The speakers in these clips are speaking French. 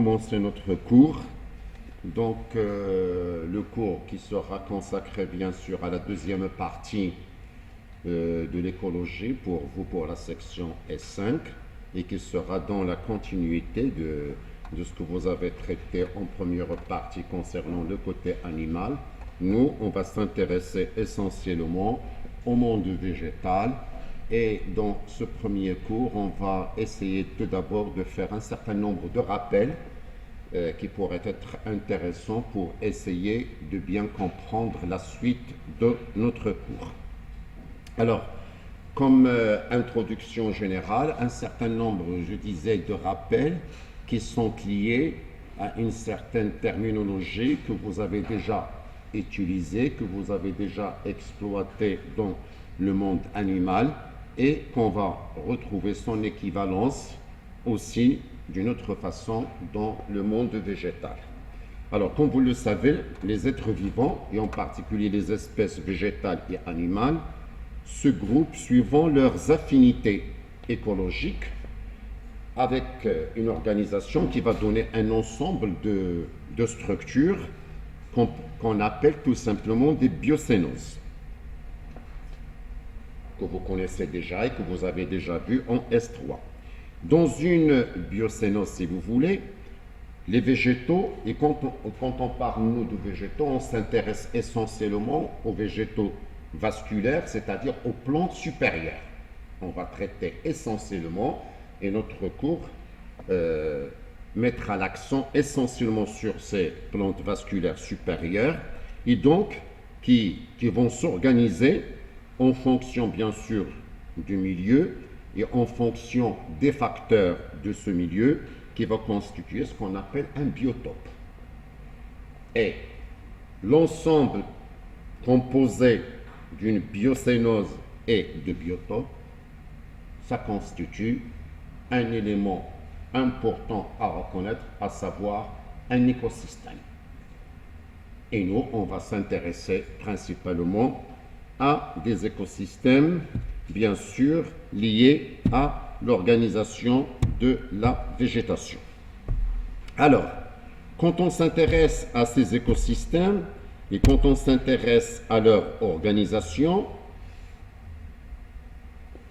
commencer notre cours. Donc, le cours qui sera consacré bien sûr à la deuxième partie de l'écologie pour vous, pour la section S5, et qui sera dans la continuité de ce que vous avez traité en première partie concernant le côté animal. Nous, on va s'intéresser essentiellement au monde végétal. Et dans ce premier cours, on va essayer tout d'abord de faire un certain nombre de rappels qui pourraient être intéressants pour essayer de bien comprendre la suite de notre cours. Alors, comme introduction générale, un certain nombre, je disais, de rappels qui sont liés à une certaine terminologie que vous avez déjà utilisée, que vous avez déjà exploitée dans le monde animal, et qu'on va retrouver son équivalence aussi d'une autre façon dans le monde végétal. Alors, comme vous le savez, les êtres vivants, et en particulier les espèces végétales et animales, se groupent suivant leurs affinités écologiques avec une organisation qui va donner un ensemble de structures qu'on appelle tout simplement des biocénoses, que vous connaissez déjà et que vous avez déjà vu en S3. Dans une biocénose, si vous voulez, les végétaux, et quand on parle, nous, de végétaux, on s'intéresse essentiellement aux végétaux vasculaires, c'est-à-dire aux plantes supérieures. On va traiter essentiellement, et notre cours mettra l'accent essentiellement sur ces plantes vasculaires supérieures, et donc qui vont s'organiser en fonction, bien sûr, du milieu et en fonction des facteurs de ce milieu qui va constituer ce qu'on appelle un biotope. Et l'ensemble composé d'une biocénose et de biotope, ça constitue un élément important à reconnaître, à savoir un écosystème. Et nous, on va s'intéresser principalement à des écosystèmes, bien sûr, liés à l'organisation de la végétation. Alors, quand on s'intéresse à ces écosystèmes et quand on s'intéresse à leur organisation,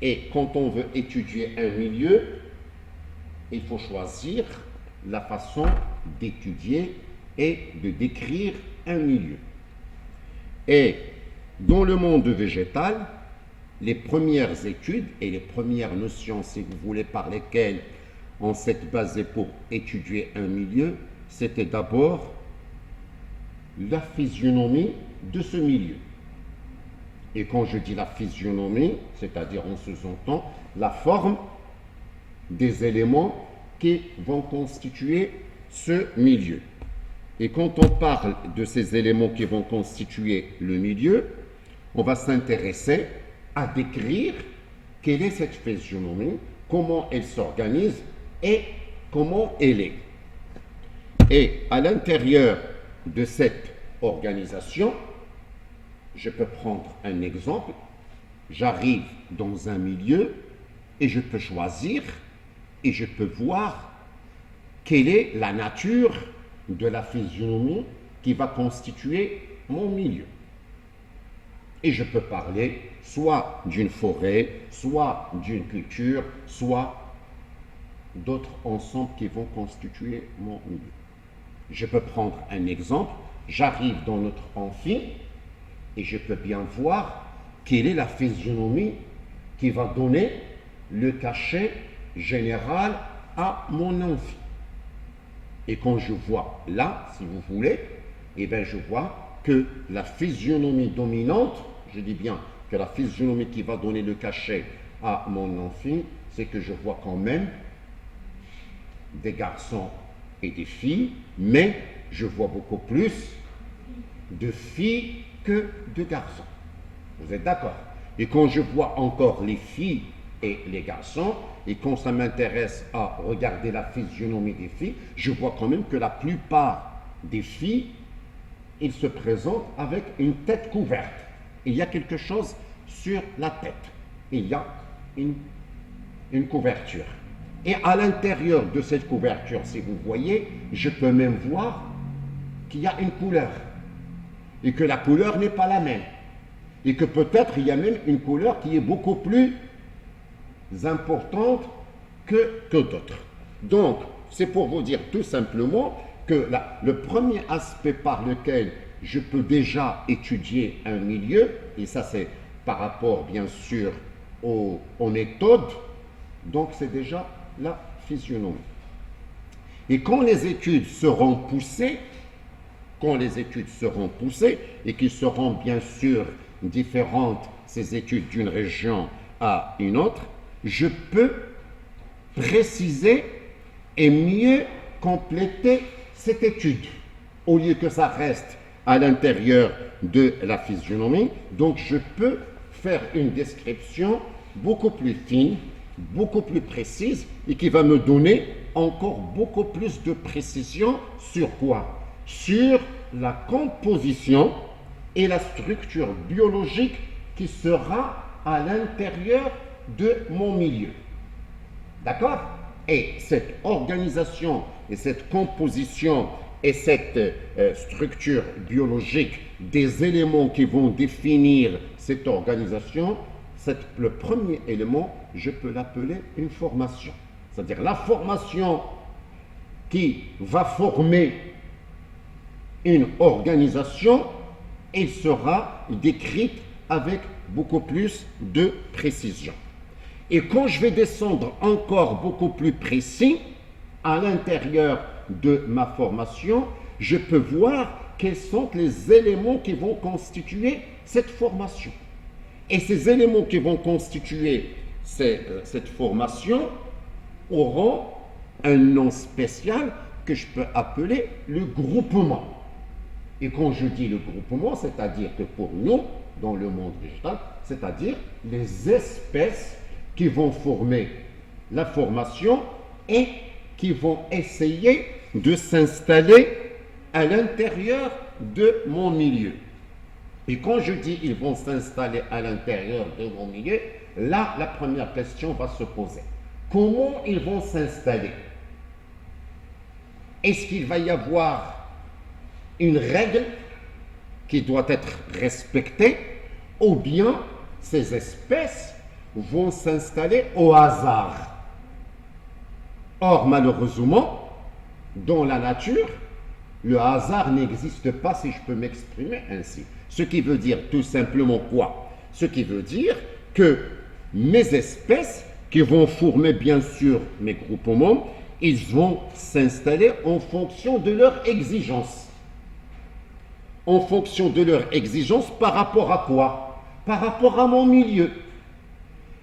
et quand on veut étudier un milieu, il faut choisir la façon d'étudier et de décrire un milieu. Et dans le monde végétal, les premières études et les premières notions, si vous voulez, par lesquelles on s'est basé pour étudier un milieu, c'était d'abord la physionomie de ce milieu. Et quand je dis la physionomie, c'est-à-dire en sous-entend la forme des éléments qui vont constituer ce milieu. Et quand on parle de ces éléments qui vont constituer le milieu, on va s'intéresser à décrire quelle est cette physionomie, comment elle s'organise et comment elle est. Et à l'intérieur de cette organisation, je peux prendre un exemple, j'arrive dans un milieu et je peux choisir et je peux voir quelle est la nature de la physionomie qui va constituer mon milieu. Et je peux parler soit d'une forêt, soit d'une culture, soit d'autres ensembles qui vont constituer mon milieu. Je peux prendre un exemple, j'arrive dans notre amphi et je peux bien voir quelle est la physionomie qui va donner le cachet général à mon amphi. Et quand je vois là, si vous voulez, eh bien je vois que la physionomie dominante, je dis bien que la physionomie qui va donner le cachet à mon amphi, c'est que je vois quand même des garçons et des filles, mais je vois beaucoup plus de filles que de garçons. Vous êtes d'accord? Et quand je vois encore les filles et les garçons, et quand ça m'intéresse à regarder la physionomie des filles, je vois quand même que la plupart des filles, ils se présentent avec une tête couverte. Il y a quelque chose sur la tête. Il y a une couverture. Et à l'intérieur de cette couverture, si vous voyez, je peux même voir qu'il y a une couleur. Et que la couleur n'est pas la même. Et que peut-être il y a même une couleur qui est beaucoup plus importante que d'autres. Donc, c'est pour vous dire tout simplement que le premier aspect par lequel je peux déjà étudier un milieu, et ça c'est par rapport bien sûr aux méthodes, donc c'est déjà la physionomie. Et quand les études seront poussées, et qui seront bien sûr différentes, ces études d'une région à une autre, je peux préciser et mieux compléter cette étude, au lieu que ça reste à l'intérieur de la physionomie. Donc je peux faire une description beaucoup plus fine, beaucoup plus précise, et qui va me donner encore beaucoup plus de précision sur quoi? Sur la composition et la structure biologique qui sera à l'intérieur de mon milieu. D'accord? Et cette organisation et cette composition et cette structure biologique des éléments qui vont définir cette organisation, le premier élément, je peux l'appeler une formation. C'est-à-dire la formation qui va former une organisation, elle sera décrite avec beaucoup plus de précision. Et quand je vais descendre encore beaucoup plus précis à l'intérieur de ma formation, je peux voir quels sont les éléments qui vont constituer cette formation. Et ces éléments qui vont constituer cette formation auront un nom spécial que je peux appeler le groupement. Et quand je dis le groupement, c'est-à-dire que pour nous, dans le monde végétal, c'est-à-dire les espèces qui vont former la formation et qui vont essayer de s'installer à l'intérieur de mon milieu. Et quand je dis ils vont s'installer à l'intérieur de mon milieu, là, la première question va se poser. Comment ils vont s'installer? Est-ce qu'il va y avoir une règle qui doit être respectée, ou bien ces espèces vont s'installer au hasard? Or, malheureusement, dans la nature, le hasard n'existe pas, si je peux m'exprimer ainsi. Ce qui veut dire tout simplement quoi? Ce qui veut dire que mes espèces, qui vont former bien sûr mes groupements, ils vont s'installer en fonction de leur exigence. En fonction de leur exigence par rapport à quoi? Par rapport à mon milieu.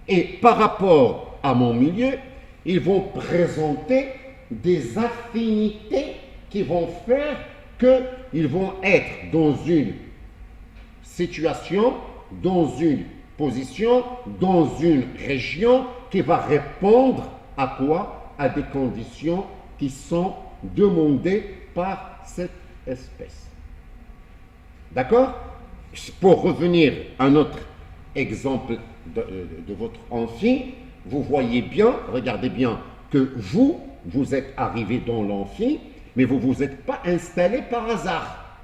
Et par rapport à mon milieu, ils vont présenter des affinités qui vont faire qu'ils vont être dans une situation, dans une position, dans une région qui va répondre à quoi? À des conditions qui sont demandées par cette espèce. D'accord? Pour revenir à notre exemple de votre amphi, vous voyez bien, regardez bien, que vous êtes arrivé dans l'amphi, mais vous ne vous êtes pas installé par hasard.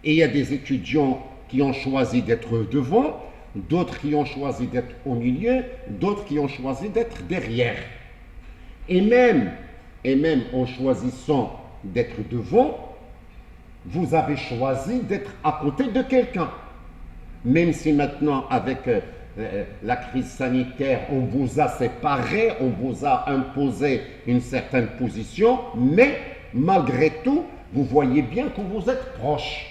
Et il y a des étudiants qui ont choisi d'être devant, d'autres qui ont choisi d'être au milieu, d'autres qui ont choisi d'être derrière. Et même en choisissant d'être devant, vous avez choisi d'être à côté de quelqu'un. Même si maintenant, avec la crise sanitaire, on vous a séparé, on vous a imposé une certaine position, mais malgré tout, vous voyez bien que vous êtes proches.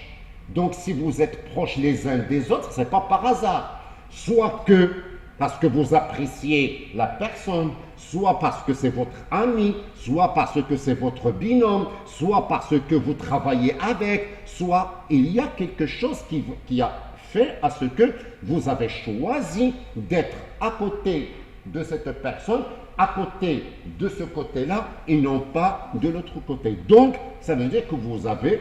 Donc, si vous êtes proches les uns des autres, ce n'est pas par hasard. Soit que parce que vous appréciez la personne, soit parce que c'est votre ami, soit parce que c'est votre binôme, soit parce que vous travaillez avec, soit il y a quelque chose qui a fait à ce que vous avez choisi d'être à côté de cette personne, à côté de ce côté-là, et non pas de l'autre côté. Donc, ça veut dire que vous avez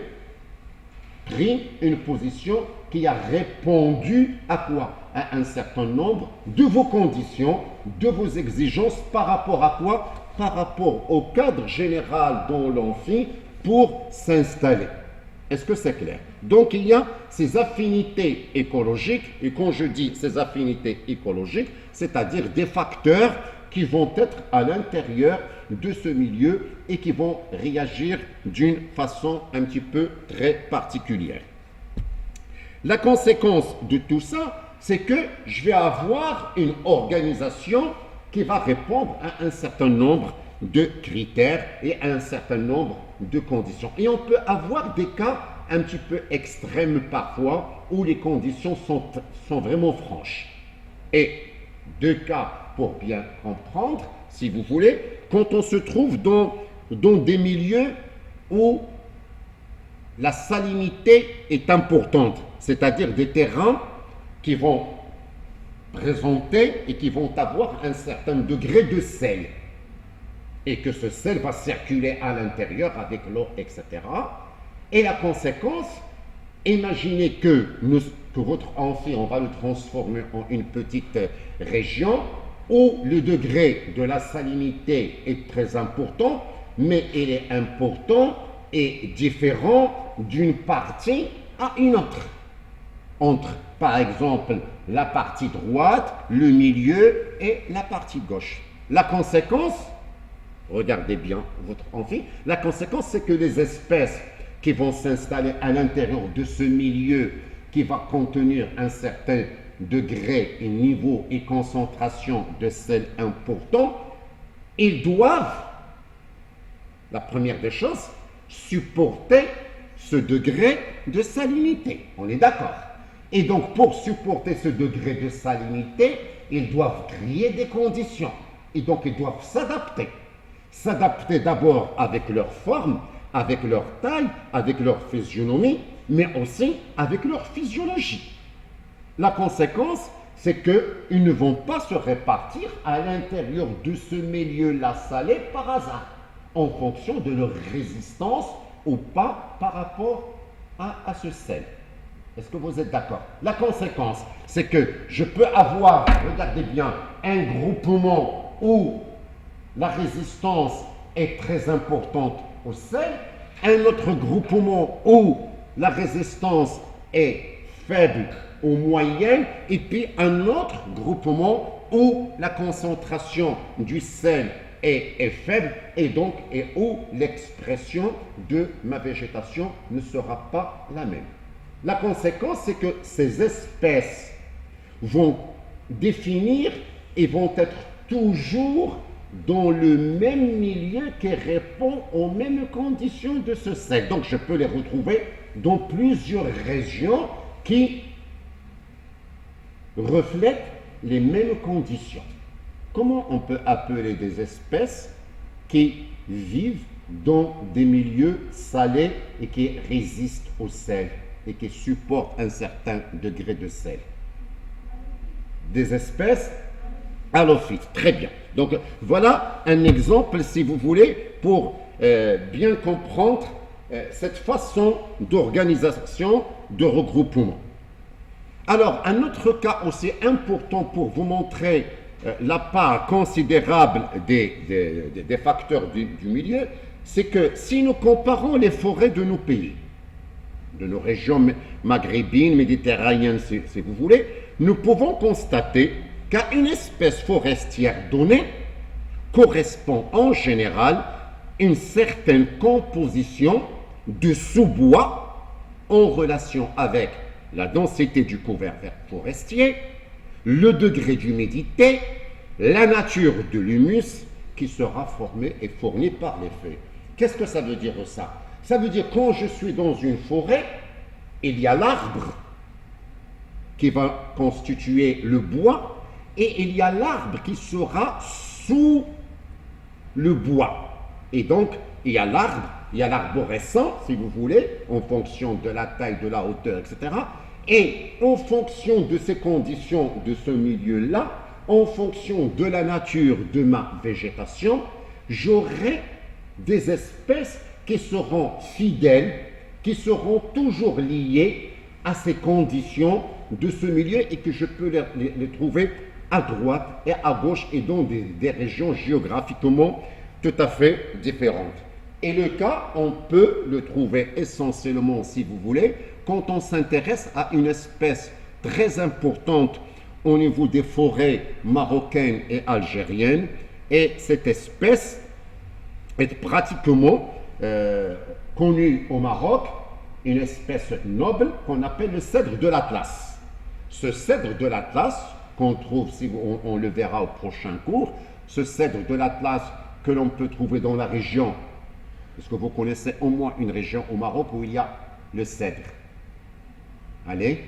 pris une position qui a répondu à quoi? À un certain nombre de vos conditions, de vos exigences, par rapport à quoi? par rapport au cadre général dont l'on fit pour s'installer. Est-ce que c'est clair? Donc il y a ces affinités écologiques, et quand je dis ces affinités écologiques, c'est-à-dire des facteurs qui vont être à l'intérieur de ce milieu et qui vont réagir d'une façon un petit peu très particulière. La conséquence de tout ça, c'est que je vais avoir une organisation qui va répondre à un certain nombre de critères et à un certain nombre de conditions. Et on peut avoir des cas un petit peu extrêmes parfois où les conditions sont vraiment franches. Et deux cas pour bien comprendre, si vous voulez, quand on se trouve dans des milieux où la salinité est importante, c'est-à-dire des terrains qui vont présenter et qui vont avoir un certain degré de sel, et que ce sel va circuler à l'intérieur avec l'eau, etc. Et la conséquence, imaginez que votre amphi, on va le transformer en une petite région où le degré de la salinité est très important, mais il est important et différent d'une partie à une autre. Entre, par exemple, la partie droite, le milieu et la partie gauche. La conséquence, regardez bien votre amphi, la conséquence c'est que les espèces qui vont s'installer à l'intérieur de ce milieu qui va contenir un certain degré et niveau et concentration de sel important, ils doivent, la première des choses, supporter ce degré de salinité. On est d'accord? Et donc, pour supporter ce degré de salinité, ils doivent créer des conditions. Et donc, ils doivent s'adapter. S'adapter d'abord avec leur forme, avec leur taille, avec leur physionomie, mais aussi avec leur physiologie. La conséquence, c'est qu'ils ne vont pas se répartir à l'intérieur de ce milieu-là salé par hasard, en fonction de leur résistance ou pas par rapport à ce sel. Est-ce que vous êtes d'accord? La conséquence, c'est que je peux avoir, regardez bien, un groupement où la résistance est très importante au sel, un autre groupement où la résistance est faible ou moyenne, et puis un autre groupement où la concentration du sel est faible et donc et où l'expression de ma végétation ne sera pas la même. La conséquence, c'est que ces espèces vont définir et vont être toujours dans le même milieu qui répond aux mêmes conditions de ce sel. Donc je peux les retrouver dans plusieurs régions qui reflètent les mêmes conditions. Comment on peut appeler des espèces qui vivent dans des milieux salés et qui résistent au sel et qui supportent un certain degré de sel? Des espèces halophytes. Très bien. Donc voilà un exemple, si vous voulez, pour bien comprendre cette façon d'organisation, de regroupement. Alors, un autre cas aussi important pour vous montrer la part considérable des facteurs du milieu, c'est que si nous comparons les forêts de nos pays, de nos régions maghrébines, méditerranéennes, si vous voulez, nous pouvons constater qu'à une espèce forestière donnée correspond en général une certaine composition de sous-bois en relation avec la densité du couvert forestier, le degré d'humidité, la nature de l'humus qui sera formé et fourni par les feuilles. Qu'est-ce que ça veut dire ça? Ça veut dire quand je suis dans une forêt, il y a l'arbre qui va constituer le bois et il y a l'arbre qui sera sous le bois. Et donc, il y a l'arbre, il y a l'arborescent, si vous voulez, en fonction de la taille, de la hauteur, etc. Et en fonction de ces conditions de ce milieu-là, en fonction de la nature de ma végétation, j'aurai des espèces qui seront fidèles, qui seront toujours liées à ces conditions de ce milieu et que je peux les trouver à droite et à gauche et dans des régions géographiquement tout à fait différentes. Et le cas, on peut le trouver essentiellement, si vous voulez, quand on s'intéresse à une espèce très importante au niveau des forêts marocaines et algériennes. Et cette espèce est pratiquement connue au Maroc, une espèce noble qu'on appelle le cèdre de l'Atlas. Ce cèdre de l'Atlas, qu'on trouve, si on le verra au prochain cours, ce cèdre de l'Atlas que l'on peut trouver dans la région, est-ce que vous connaissez au moins une région au Maroc où il y a le cèdre? Allez.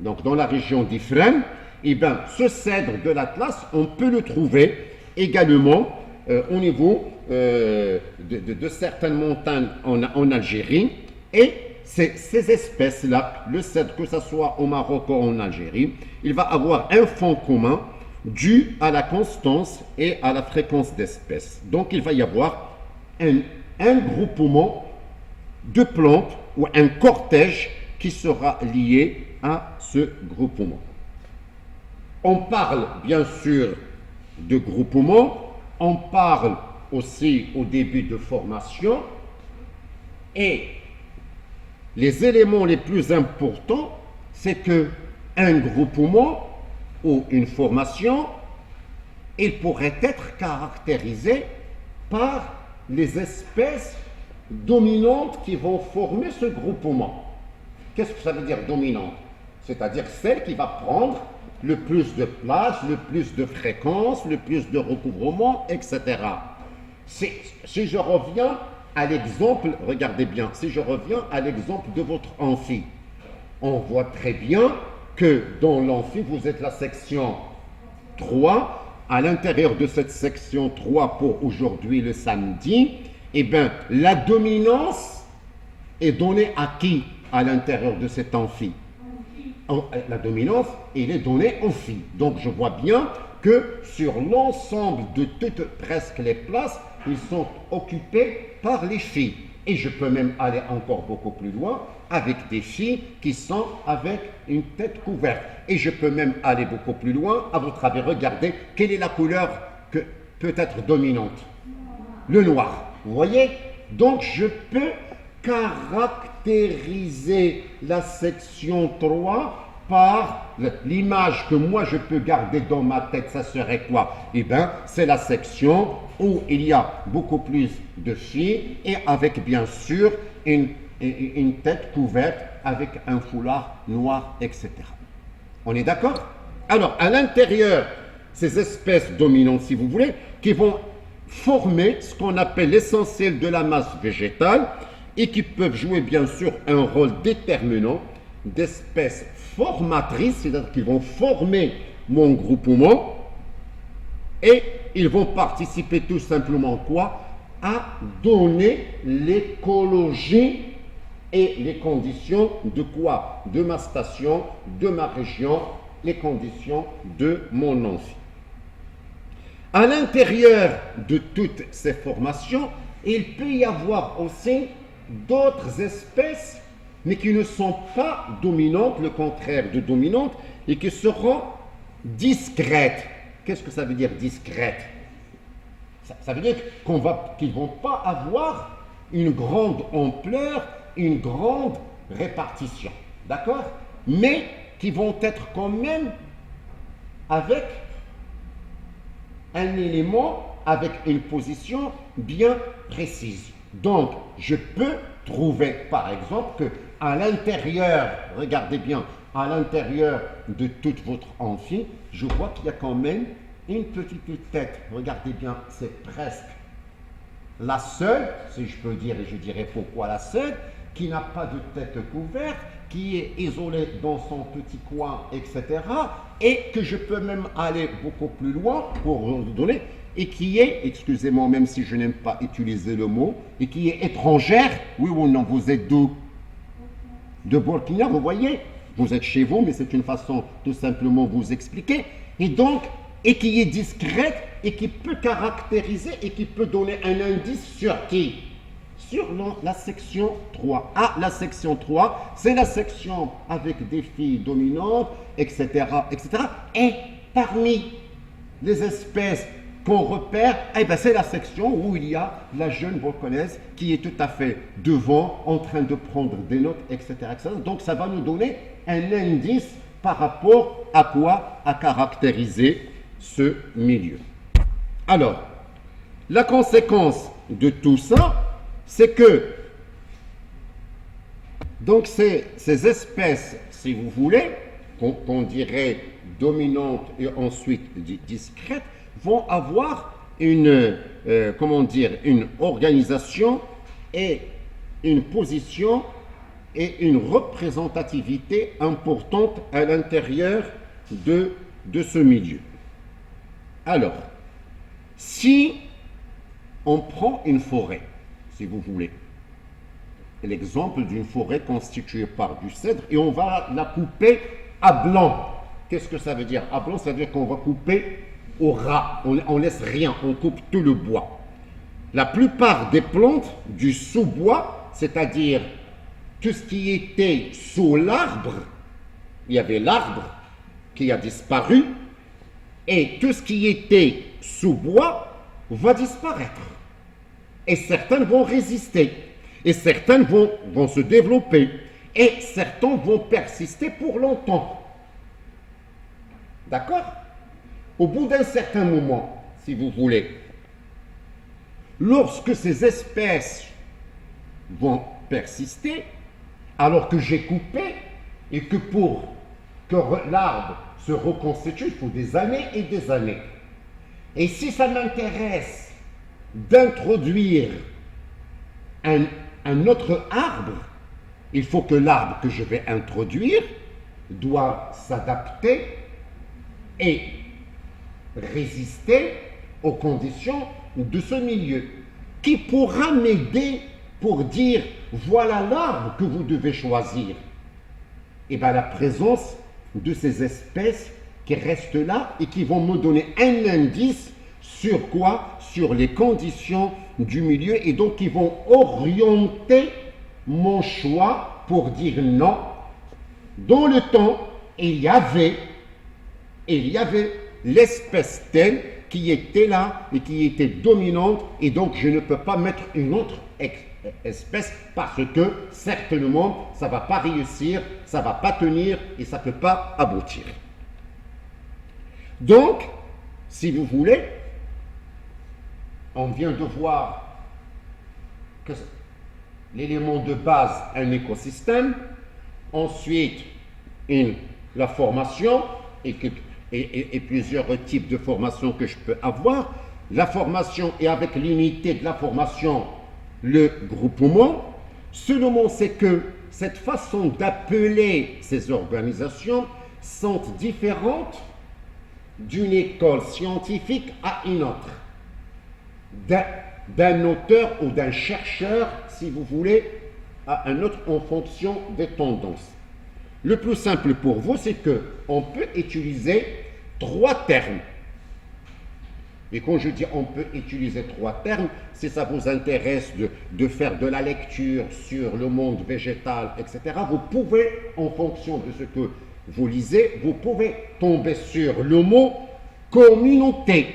Donc dans la région d'Ifrane, eh bien, ce cèdre de l'Atlas, on peut le trouver également au niveau de certaines montagnes en Algérie. Et ces espèces-là, le cèdre, que ce soit au Maroc ou en Algérie, il va avoir un fond commun dû à la constance et à la fréquence d'espèces. Donc il va y avoir un groupement de plantes ou un cortège qui sera lié à ce groupement. On parle bien sûr de groupement, on parle aussi au début de formation, et les éléments les plus importants, c'est que un groupement ou une formation, il pourrait être caractérisé par les espèces dominantes qui vont former ce groupement. Qu'est-ce que ça veut dire dominante? C'est-à-dire celle qui va prendre le plus de place, le plus de fréquence, le plus de recouvrement, etc. Si je reviens à l'exemple, regardez bien, si je reviens à l'exemple de votre amphi, on voit très bien que dans l'amphi, vous êtes la section 3. À l'intérieur de cette section 3 pour aujourd'hui, le samedi, eh bien, la dominance est donnée à qui à l'intérieur de cet amphi? La dominance, elle est donnée aux filles. Donc, je vois bien que sur l'ensemble de toutes presque les places, ils sont occupés par les filles. Et je peux même aller encore beaucoup plus loin avec des filles qui sont avec une tête couverte. Et je peux même aller beaucoup plus loin. À votre avis, regardez, quelle est la couleur que peut être dominante? Le noir. Vous voyez? Donc, je peux caractériser la section 3 par l'image que moi je peux garder dans ma tête. Ça serait quoi? Eh bien, c'est la section où il y a beaucoup plus de filles et avec bien sûr une tête couverte avec un foulard noir, etc. On est d'accord? Alors, à l'intérieur, ces espèces dominantes, si vous voulez, qui vont former ce qu'on appelle l'essentiel de la masse végétale et qui peuvent jouer bien sûr un rôle déterminant d'espèces formatrices, c'est-à-dire qu'ils vont former mon groupement et ils vont participer tout simplement quoi? À donner l'écologie et les conditions de quoi? De ma station, de ma région, les conditions de mon amphi. À l'intérieur de toutes ces formations, il peut y avoir aussi d'autres espèces, mais qui ne sont pas dominantes, le contraire de dominantes, et qui seront discrètes. Qu'est-ce que ça veut dire discrètes? Ça veut dire qu'ils ne vont pas avoir une grande ampleur, une grande répartition, d'accord? Mais qui vont être quand même avec un élément, avec une position bien précise. Donc, je peux trouver, par exemple, que à l'intérieur, regardez bien, à l'intérieur de toute votre amphi, je vois qu'il y a quand même une petite tête. Regardez bien, c'est presque la seule, si je peux dire, et je dirais pourquoi la seule, qui n'a pas de tête couverte, qui est isolée dans son petit coin, etc. Et que je peux même aller beaucoup plus loin pour vous donner, et qui est, excusez-moi même si je n'aime pas utiliser le mot, et qui est étrangère. Oui ou non, vous êtes d'où? De Burkina, vous voyez? Vous êtes chez vous, mais c'est une façon tout simplement vous expliquer. Et donc, et qui est discrète, et qui peut caractériser, et qui peut donner un indice sur qui? Sur la section 3. Ah, la section 3, c'est la section avec des filles dominantes, etc., etc. Et parmi les espèces qu'on repère, eh ben c'est la section où il y a la jeune bolonaise qui est tout à fait devant, en train de prendre des notes, etc., etc. Donc ça va nous donner un indice par rapport à quoi à caractériser ce milieu. Alors, la conséquence de tout ça, c'est que donc ces espèces, si vous voulez, qu'on dirait dominantes et ensuite discrètes, vont avoir une, comment dire, une organisation et une position et une représentativité importante à l'intérieur de ce milieu. Alors, si on prend une forêt, si vous voulez, l'exemple d'une forêt constituée par du cèdre, et on va la couper à blanc. Qu'est-ce que ça veut dire? À blanc, ça veut dire qu'on va couper au ras, on laisse rien, on coupe tout le bois. La plupart des plantes du sous-bois, c'est-à-dire tout ce qui était sous l'arbre, il y avait l'arbre qui a disparu, et tout ce qui était sous bois va disparaître. Et certaines vont résister, et certaines vont se développer, et certains vont persister pour longtemps. D'accord? Au bout d'un certain moment, si vous voulez, lorsque ces espèces vont persister, alors que j'ai coupé, et que pour que l'arbre se reconstitue, il faut des années et des années. Et si ça m'intéresse d'introduire un autre arbre, il faut que l'arbre que je vais introduire doit s'adapter et résister aux conditions de ce milieu, qui pourra m'aider pour dire voilà l'arbre que vous devez choisir. Et bien la présence de ces espèces qui restent là et qui vont me donner un indice sur quoi? Sur les conditions du milieu, et donc qui vont orienter mon choix pour dire non. Dans le temps, il y avait l'espèce telle qui était là et qui était dominante, et donc je ne peux pas mettre une autre espèce parce que certainement ça ne va pas réussir, ça ne va pas tenir et ça ne peut pas aboutir. Donc, si vous voulez, on vient de voir que l'élément de base, un écosystème, ensuite la formation et plusieurs types de formation que je peux avoir, la formation et avec l'unité de la formation, le groupement. Seulement, c'est que cette façon d'appeler ces organisations sont différentes d'une école scientifique à une autre, d'un auteur ou d'un chercheur, si vous voulez, à un autre en fonction des tendances. Le plus simple pour vous, c'est qu'on peut utiliser 3 termes. Et quand je dis on peut utiliser 3 termes, si ça vous intéresse de faire de la lecture sur le monde végétal, etc., vous pouvez, en fonction de ce que vous lisez, vous pouvez tomber sur le mot communauté.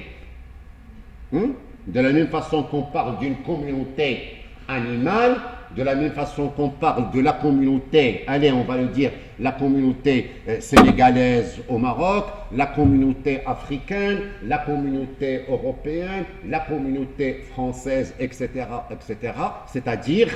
De la même façon qu'on parle d'une communauté animale, de la même façon qu'on parle de la communauté, allez, on va le dire, la communauté sénégalaise au Maroc, la communauté africaine, la communauté européenne, la communauté française, etc., etc., c'est-à-dire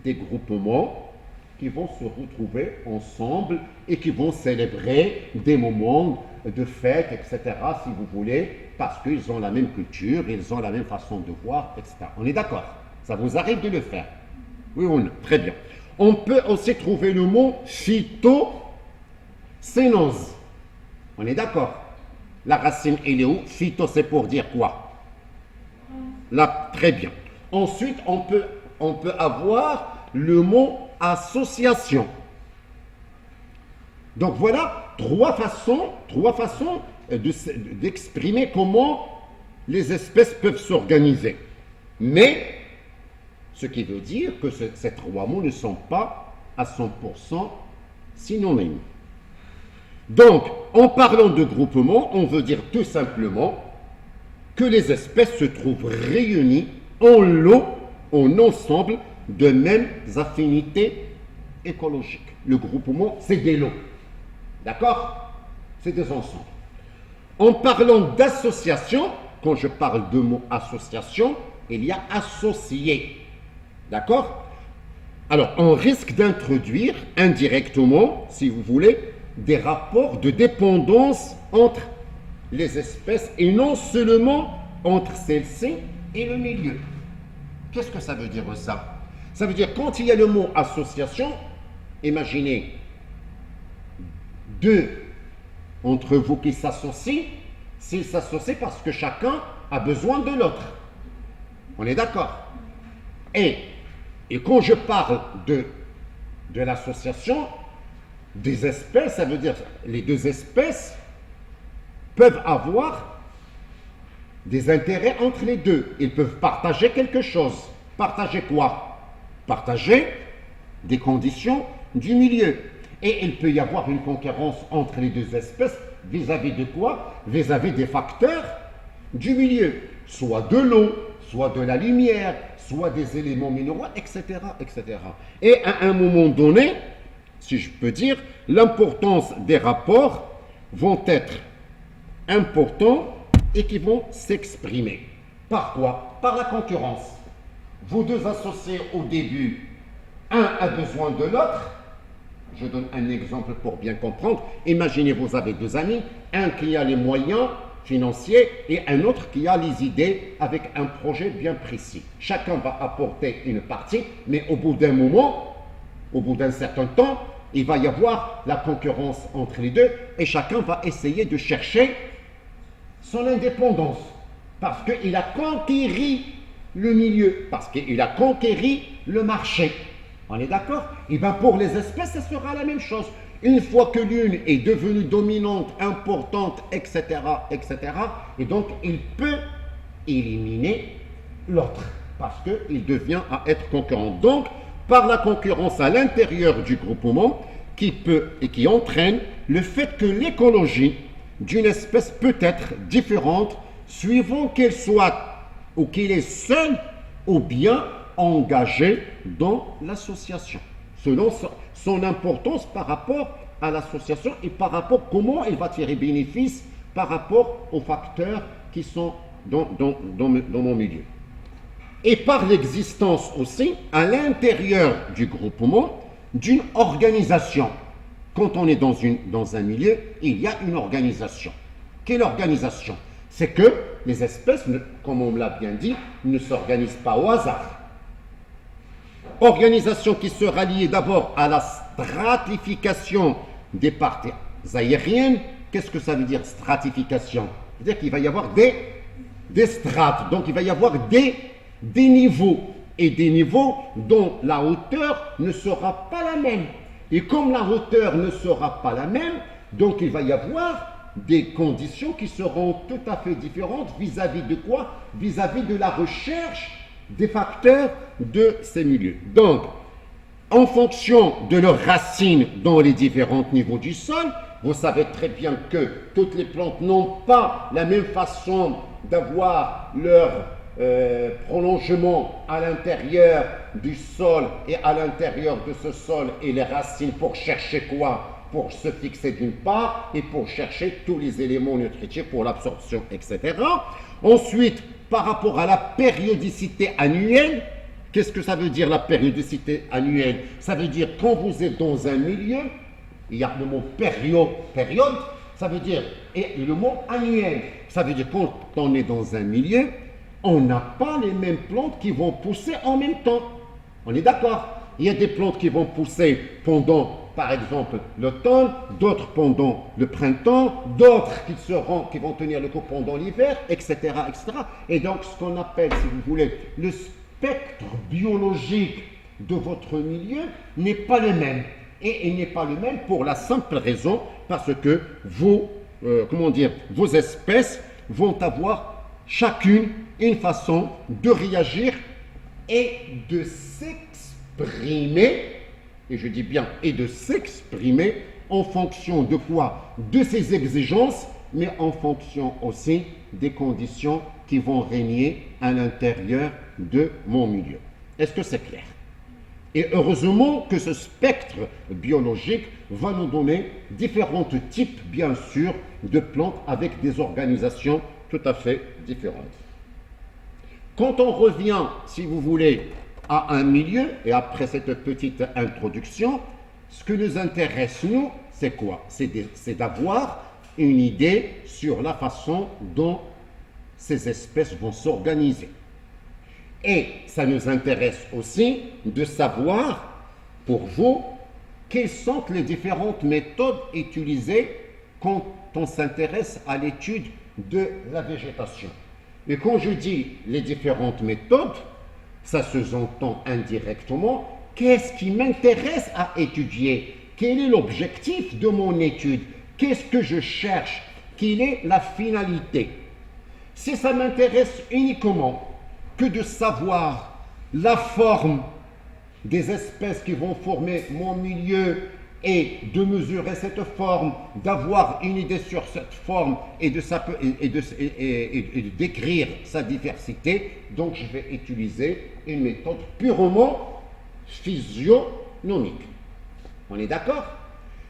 des groupements qui vont se retrouver ensemble et qui vont célébrer des moments de fête, etc., si vous voulez, parce qu'ils ont la même culture, ils ont la même façon de voir, etc. On est d'accord? Ça vous arrive de le faire? Oui ou non? Très bien. On peut aussi trouver le mot phytocénose. On est d'accord? La racine, elle est où? Phyto, c'est pour dire quoi? Là, très bien. Ensuite, on peut avoir le mot association. Donc voilà 3 façons d'exprimer comment les espèces peuvent s'organiser. Mais ce qui veut dire que ces 3 mots ne sont pas à 100% synonymes. Donc, en parlant de groupement, on veut dire tout simplement que les espèces se trouvent réunies en lot, en ensemble de mêmes affinités écologiques. Le groupement, c'est des lots. D'accord? C'est des ensembles. En parlant d'association, quand je parle de mot association, il y a associé. D'accord? Alors, on risque d'introduire indirectement, si vous voulez, des rapports de dépendance entre les espèces et non seulement entre celles-ci et le milieu. Qu'est-ce que ça veut dire ça? Ça veut dire quand il y a le mot association, imaginez deux entre vous qui s'associent, s'ils s'associent parce que chacun a besoin de l'autre. On est d'accord? Et quand je parle de l'association des espèces, ça veut dire les deux espèces peuvent avoir des intérêts entre les deux. Ils peuvent partager quelque chose. Partager quoi? Partager des conditions du milieu. Et il peut y avoir une concurrence entre les deux espèces vis-à-vis de quoi? Vis-à-vis des facteurs du milieu. Soit de l'eau, soit de la lumière, soit des éléments minéraux, etc., etc. Et à un moment donné, si je peux dire, l'importance des rapports vont être importants et qui vont s'exprimer. Par quoi? Par la concurrence. Vous deux associés au début, un a besoin de l'autre. Je donne un exemple pour bien comprendre. Imaginez, vous avez deux amis, un qui a les moyens financiers et un autre qui a les idées avec un projet bien précis. Chacun va apporter une partie, mais au bout d'un moment, au bout d'un certain temps, il va y avoir la concurrence entre les deux et chacun va essayer de chercher son indépendance parce qu'il a conquéri le milieu, parce qu'il a conquéri le marché. On est d'accord? Et bien pour les espèces, ça sera la même chose. Une fois que l'une est devenue dominante, importante, etc., etc., et donc il peut éliminer l'autre parce qu'il devient à être concurrent. Donc, par la concurrence à l'intérieur du groupement, qui peut et qui entraîne le fait que l'écologie d'une espèce peut être différente suivant qu'elle soit ou qu'il est seul ou bien engagé dans l'association, selon son importance par rapport à l'association et par rapport à comment elle va tirer bénéfice par rapport aux facteurs qui sont dans mon milieu. Et par l'existence aussi, à l'intérieur du groupement, d'une organisation. Quand on est dans un milieu, il y a une organisation. Quelle organisation? C'est que les espèces, comme on me l'a bien dit, ne s'organisent pas au hasard. Organisation qui sera liée d'abord à la stratification des parties aériennes. Qu'est-ce que ça veut dire stratification? C'est-à-dire qu'il va y avoir des strates, donc il va y avoir des niveaux, et des niveaux dont la hauteur ne sera pas la même. Et comme la hauteur ne sera pas la même, donc il va y avoir des conditions qui seront tout à fait différentes vis-à-vis de quoi? Vis-à-vis de la recherche des facteurs de ces milieux. Donc, en fonction de leurs racines dans les différents niveaux du sol, vous savez très bien que toutes les plantes n'ont pas la même façon d'avoir leur prolongement à l'intérieur du sol et à l'intérieur de ce sol et les racines pour chercher quoi? Pour se fixer d'une part et pour chercher tous les éléments nutritifs pour l'absorption, etc. Ensuite, par rapport à la périodicité annuelle, qu'est-ce que ça veut dire la périodicité annuelle? Ça veut dire quand vous êtes dans un milieu, il y a le mot période, ça veut dire, et le mot annuel, ça veut dire quand on est dans un milieu, on n'a pas les mêmes plantes qui vont pousser en même temps. On est d'accord? Il y a des plantes qui vont pousser pendant, par exemple, l'automne, d'autres pendant le printemps, d'autres qui vont tenir le coup pendant l'hiver, etc., etc. Et donc, ce qu'on appelle, si vous voulez, le spectre biologique de votre milieu n'est pas le même. Et il n'est pas le même pour la simple raison parce que vos espèces vont avoir chacune une façon de réagir et de s'exprimer, et je dis bien, et de s'exprimer en fonction de quoi? De ses exigences, mais en fonction aussi des conditions qui vont régner à l'intérieur de mon milieu. Est-ce que c'est clair? Et heureusement que ce spectre biologique va nous donner différents types, bien sûr, de plantes avec des organisations tout à fait différentes. Quand on revient, si vous voulez, à un milieu, et après cette petite introduction, ce que nous intéresse, nous, c'est quoi? C'est d'avoir une idée sur la façon dont ces espèces vont s'organiser. Et ça nous intéresse aussi de savoir, pour vous, quelles sont les différentes méthodes utilisées quand on s'intéresse à l'étude de la végétation. Et quand je dis les différentes méthodes, ça se entend indirectement. Qu'est-ce qui m'intéresse à étudier? Quel est l'objectif de mon étude? Qu'est-ce que je cherche? Quelle est la finalité? Si ça m'intéresse uniquement que de savoir la forme des espèces qui vont former mon milieu et de mesurer cette forme, d'avoir une idée sur cette forme et de décrire sa diversité, donc je vais utiliser une méthode purement physionomique. On est d'accord?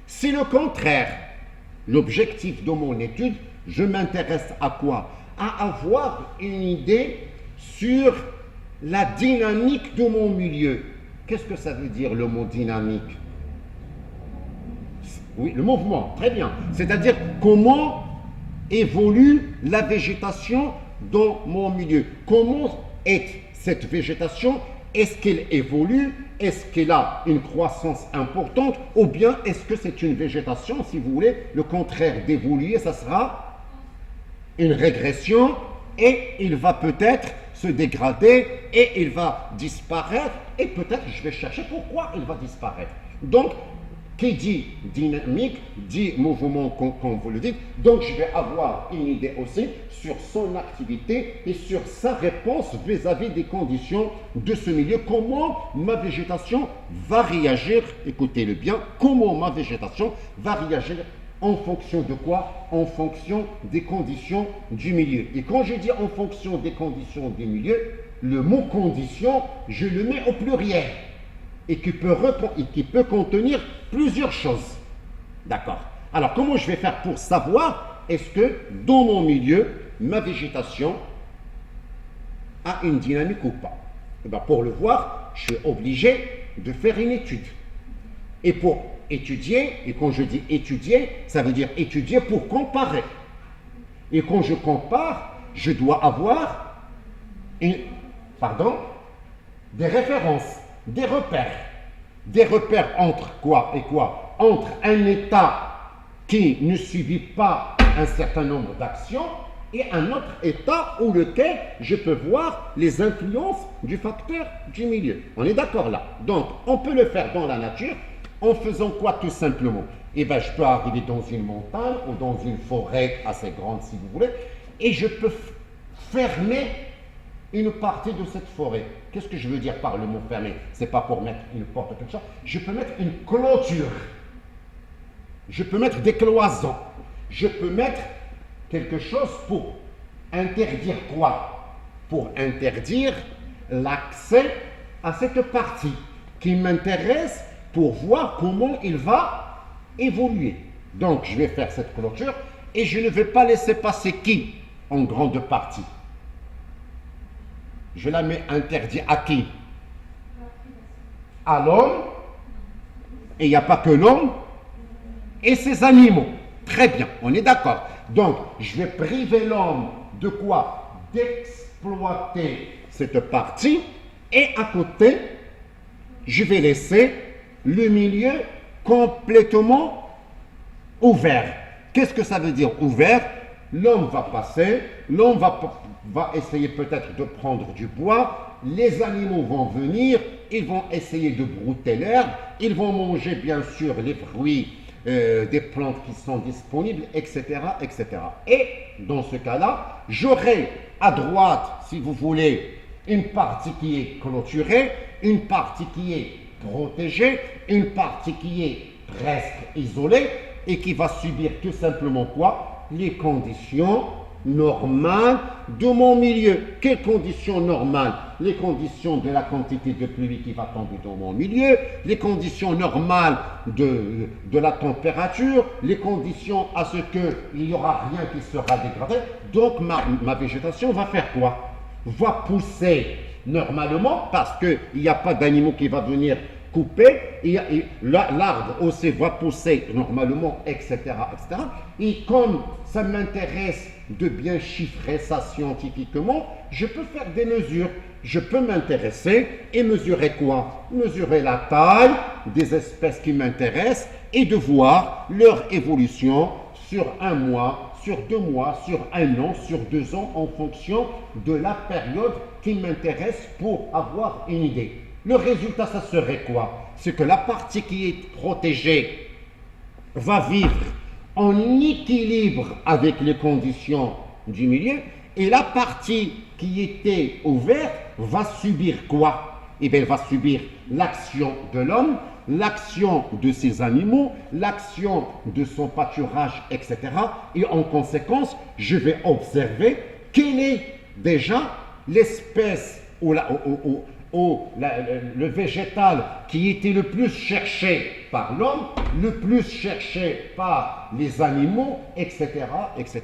C'est le contraire. L'objectif de mon étude, je m'intéresse à quoi? À avoir une idée sur la dynamique de mon milieu. Qu'est-ce que ça veut dire le mot dynamique? Oui, le mouvement, très bien. C'est-à-dire comment évolue la végétation dans mon milieu. Comment est cette végétation? Est-ce qu'elle évolue? Est-ce qu'elle a une croissance importante? Ou bien est-ce que c'est une végétation, si vous voulez, le contraire d'évoluer, ça sera une régression et il va peut-être se dégrader et il va disparaître et peut-être je vais chercher pourquoi il va disparaître. Donc, qui dit dynamique, dit mouvement, comme vous le dites. Donc, je vais avoir une idée aussi sur son activité et sur sa réponse vis-à-vis des conditions de ce milieu. Comment ma végétation va réagir, écoutez-le bien, comment ma végétation va réagir en fonction de quoi? En fonction des conditions du milieu. Et quand je dis en fonction des conditions du milieu, le mot condition, je le mets au pluriel. Et qui peut contenir plusieurs choses. D'accord. Alors, comment je vais faire pour savoir est-ce que dans mon milieu, ma végétation a une dynamique ou pas? Et bien, pour le voir, je suis obligé de faire une étude. Et pour étudier, et quand je dis étudier, ça veut dire étudier pour comparer. Et quand je compare, je dois avoir des références. Des repères entre quoi et quoi? Entre un état qui ne subit pas un certain nombre d'actions et un autre état où lequel je peux voir les influences du facteur du milieu. On est d'accord là? Donc, on peut le faire dans la nature en faisant quoi tout simplement? Eh bien, je peux arriver dans une montagne ou dans une forêt assez grande si vous voulez et je peux fermer une partie de cette forêt. Qu'est-ce que je veux dire par le mot fermé? C'est pas pour mettre une porte ou quelque chose. Je peux mettre une clôture. Je peux mettre des cloisons. Je peux mettre quelque chose pour interdire quoi? Pour interdire l'accès à cette partie qui m'intéresse pour voir comment il va évoluer. Donc, je vais faire cette clôture et je ne vais pas laisser passer qui en grande partie? Je la mets interdit à qui? À l'homme. Et il n'y a pas que l'homme et ses animaux. Très bien, on est d'accord. Donc, je vais priver l'homme de quoi? D'exploiter cette partie. Et à côté, je vais laisser le milieu complètement ouvert. Qu'est-ce que ça veut dire ouvert? L'homme va passer, l'homme va essayer peut-être de prendre du bois, les animaux vont venir, ils vont essayer de brouter l'herbe, ils vont manger bien sûr les fruits des plantes qui sont disponibles, etc., etc. Et dans ce cas-là, j'aurai à droite, si vous voulez, une partie qui est clôturée, une partie qui est protégée, une partie qui est presque isolée et qui va subir tout simplement quoi? Les conditions normales de mon milieu. Quelles conditions normales? Les conditions de la quantité de pluie qui va tomber dans mon milieu, les conditions normales de la température, les conditions à ce qu'il n'y aura rien qui sera dégradé. Donc ma végétation va faire quoi? Va pousser normalement parce qu'il n'y a pas d'animaux qui va venir couper, et l'arbre aussi va pousser normalement, etc., etc. Et comme ça m'intéresse de bien chiffrer ça scientifiquement, je peux faire des mesures. Je peux m'intéresser et mesurer quoi? Mesurer la taille des espèces qui m'intéressent et de voir leur évolution sur un mois, sur 2 mois, sur 1 an, sur 2 ans, en fonction de la période qui m'intéresse pour avoir une idée. Le résultat, ça serait quoi? C'est que la partie qui est protégée va vivre en équilibre avec les conditions du milieu et la partie qui était ouverte va subir quoi? Eh bien, elle va subir l'action de l'homme, l'action de ses animaux, l'action de son pâturage, etc. Et en conséquence, je vais observer quelle est déjà l'espèce ou le végétal qui était le plus cherché par l'homme, le plus cherché par les animaux, etc., etc.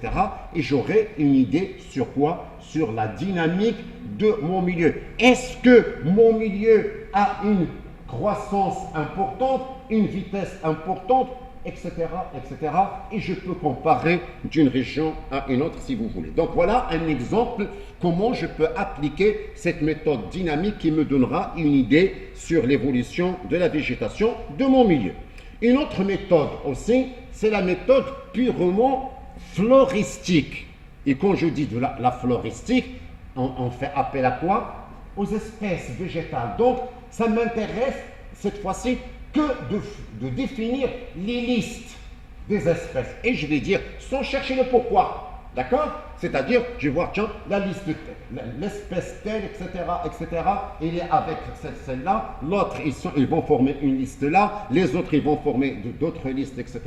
Et j'aurai une idée sur quoi? Sur la dynamique de mon milieu. Est-ce que mon milieu a une croissance importante, une vitesse importante, etc., etc. Et je peux comparer d'une région à une autre si vous voulez. Donc voilà un exemple comment je peux appliquer cette méthode dynamique qui me donnera une idée sur l'évolution de la végétation de mon milieu. Une autre méthode aussi, c'est la méthode purement floristique. Et quand je dis de la floristique, on fait appel à quoi? Aux espèces végétales. Donc ça m'intéresse cette fois-ci que de définir les listes des espèces. Et je vais dire, sans chercher le pourquoi, d'accord? C'est-à-dire, je vais voir, tiens, la liste, l'espèce telle, etc., etc., il est avec celle-là, l'autre, ils vont former une liste là, les autres, ils vont former d'autres listes, etc.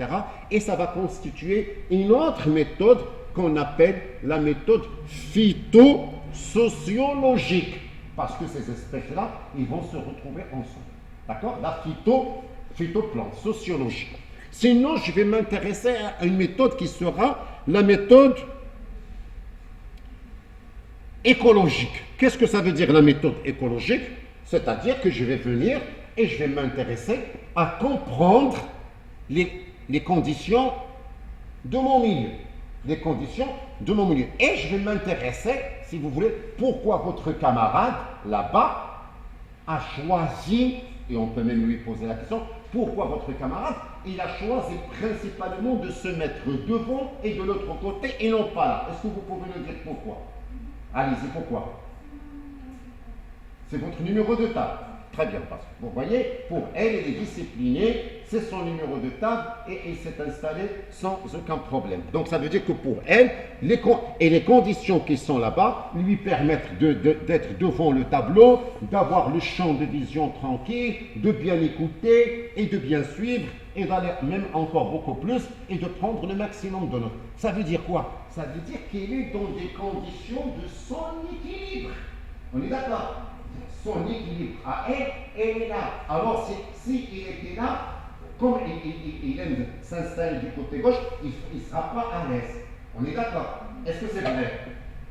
Et ça va constituer une autre méthode qu'on appelle la méthode phytosociologique. Parce que ces espèces-là, ils vont se retrouver ensemble. D'accord? La phytoplante, sociologie. Sinon, je vais m'intéresser à une méthode qui sera la méthode écologique. Qu'est-ce que ça veut dire la méthode écologique? C'est-à-dire que je vais venir et je vais m'intéresser à comprendre les conditions de mon milieu. Les conditions de mon milieu. Et je vais m'intéresser, si vous voulez, pourquoi votre camarade là-bas a choisi, et on peut même lui poser la question, pourquoi votre camarade, il a choisi principalement de se mettre devant et de l'autre côté et non pas là. Est-ce que vous pouvez me dire pourquoi? Allez-y, pourquoi? C'est votre numéro de table. Très bien, parce que vous voyez, pour elle, elle est disciplinée, c'est son numéro de table et elle s'est installée sans aucun problème. Donc ça veut dire que pour elle, les conditions qui sont là-bas lui permettent d'être devant le tableau, d'avoir le champ de vision tranquille, de bien écouter et de bien suivre et d'aller même encore beaucoup plus et de prendre le maximum de notes. Ça veut dire quoi? Ça veut dire qu'elle est dans des conditions de son équilibre. On est d'accord? Son équilibre à elle est là. Alors, si il était là, comme il aime s'installer du côté gauche, il ne sera pas à l'aise. On est d'accord? Est-ce que c'est vrai?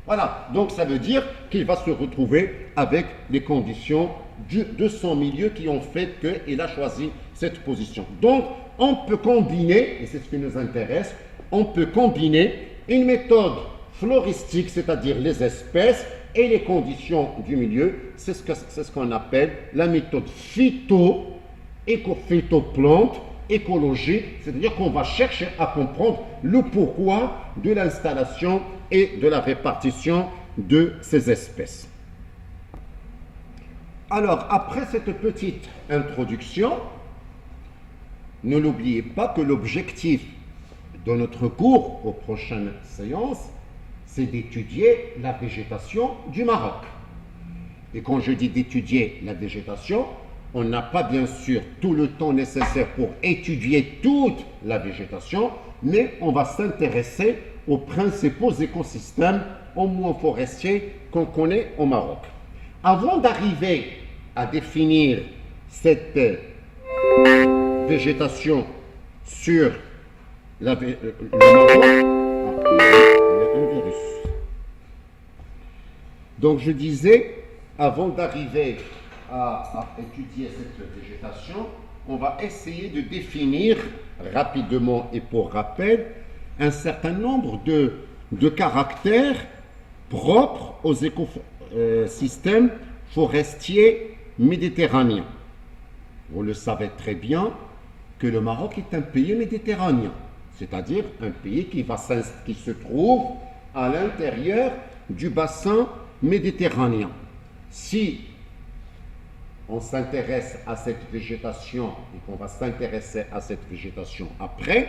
Voilà. Donc, ça veut dire qu'il va se retrouver avec les conditions de son milieu qui ont fait qu'il a choisi cette position. Donc, on peut combiner, et c'est ce qui nous intéresse, on peut combiner une méthode floristique, c'est-à-dire les espèces, et les conditions du milieu, c'est ce qu'on appelle la méthode phytoplante, écologie, c'est-à-dire qu'on va chercher à comprendre le pourquoi de l'installation et de la répartition de ces espèces. Alors, après cette petite introduction, ne l'oubliez pas que l'objectif de notre cours aux prochaines séances, c'est d'étudier la végétation du Maroc. Et quand je dis d'étudier la végétation, on n'a pas bien sûr tout le temps nécessaire pour étudier toute la végétation, mais on va s'intéresser aux principaux écosystèmes, au moins forestiers, qu'on connaît au Maroc. Avant d'arriver à définir cette végétation sur le Maroc, il y a un virus. Donc je disais, avant d'arriver à étudier cette végétation, on va essayer de définir rapidement et pour rappel un certain nombre de caractères propres aux écosystèmes forestiers méditerranéens. Vous le savez très bien que le Maroc est un pays méditerranéen, c'est-à-dire un pays qui se trouve à l'intérieur du bassin méditerranéen. Si on s'intéresse à cette végétation et qu'on va s'intéresser à cette végétation après,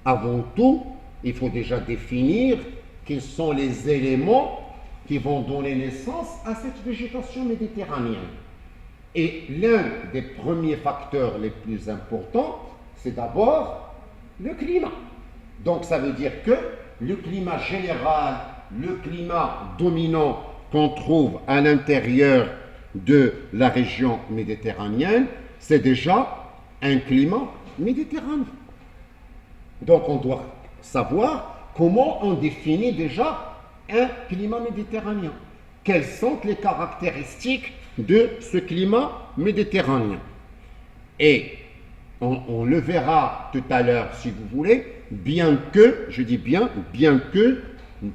avant tout, il faut déjà définir quels sont les éléments qui vont donner naissance à cette végétation méditerranéenne. Et l'un des premiers facteurs les plus importants, c'est d'abord le climat. Donc ça veut dire que le climat général, le climat dominant qu'on trouve à l'intérieur de la région méditerranéenne, c'est déjà un climat méditerranéen. Donc on doit savoir comment on définit déjà un climat méditerranéen. Quelles sont les caractéristiques de ce climat méditerranéen? Et on le verra tout à l'heure si vous voulez, bien que, je dis bien que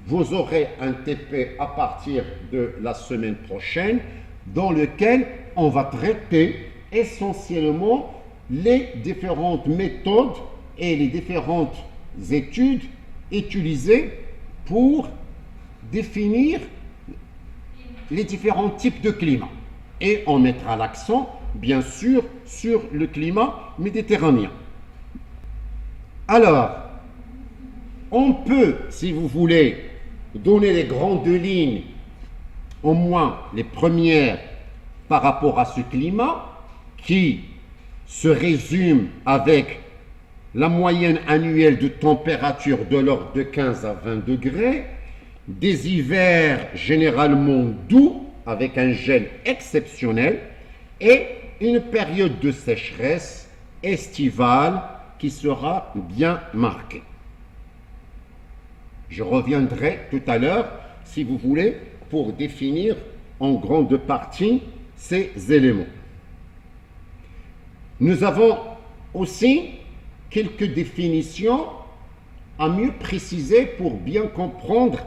vous aurez un TP à partir de la semaine prochaine dans lequel on va traiter essentiellement les différentes méthodes et les différentes études utilisées pour définir les différents types de climat. Et on mettra l'accent, bien sûr, sur le climat méditerranéen. Alors, on peut, si vous voulez, donner les grandes lignes, au moins les premières, par rapport à ce climat, qui se résume avec la moyenne annuelle de température de l'ordre de 15 à 20 degrés, des hivers généralement doux, avec un gel exceptionnel, et une période de sécheresse estivale qui sera bien marquée. Je reviendrai tout à l'heure, si vous voulez, pour définir en grande partie ces éléments. Nous avons aussi quelques définitions à mieux préciser pour bien comprendre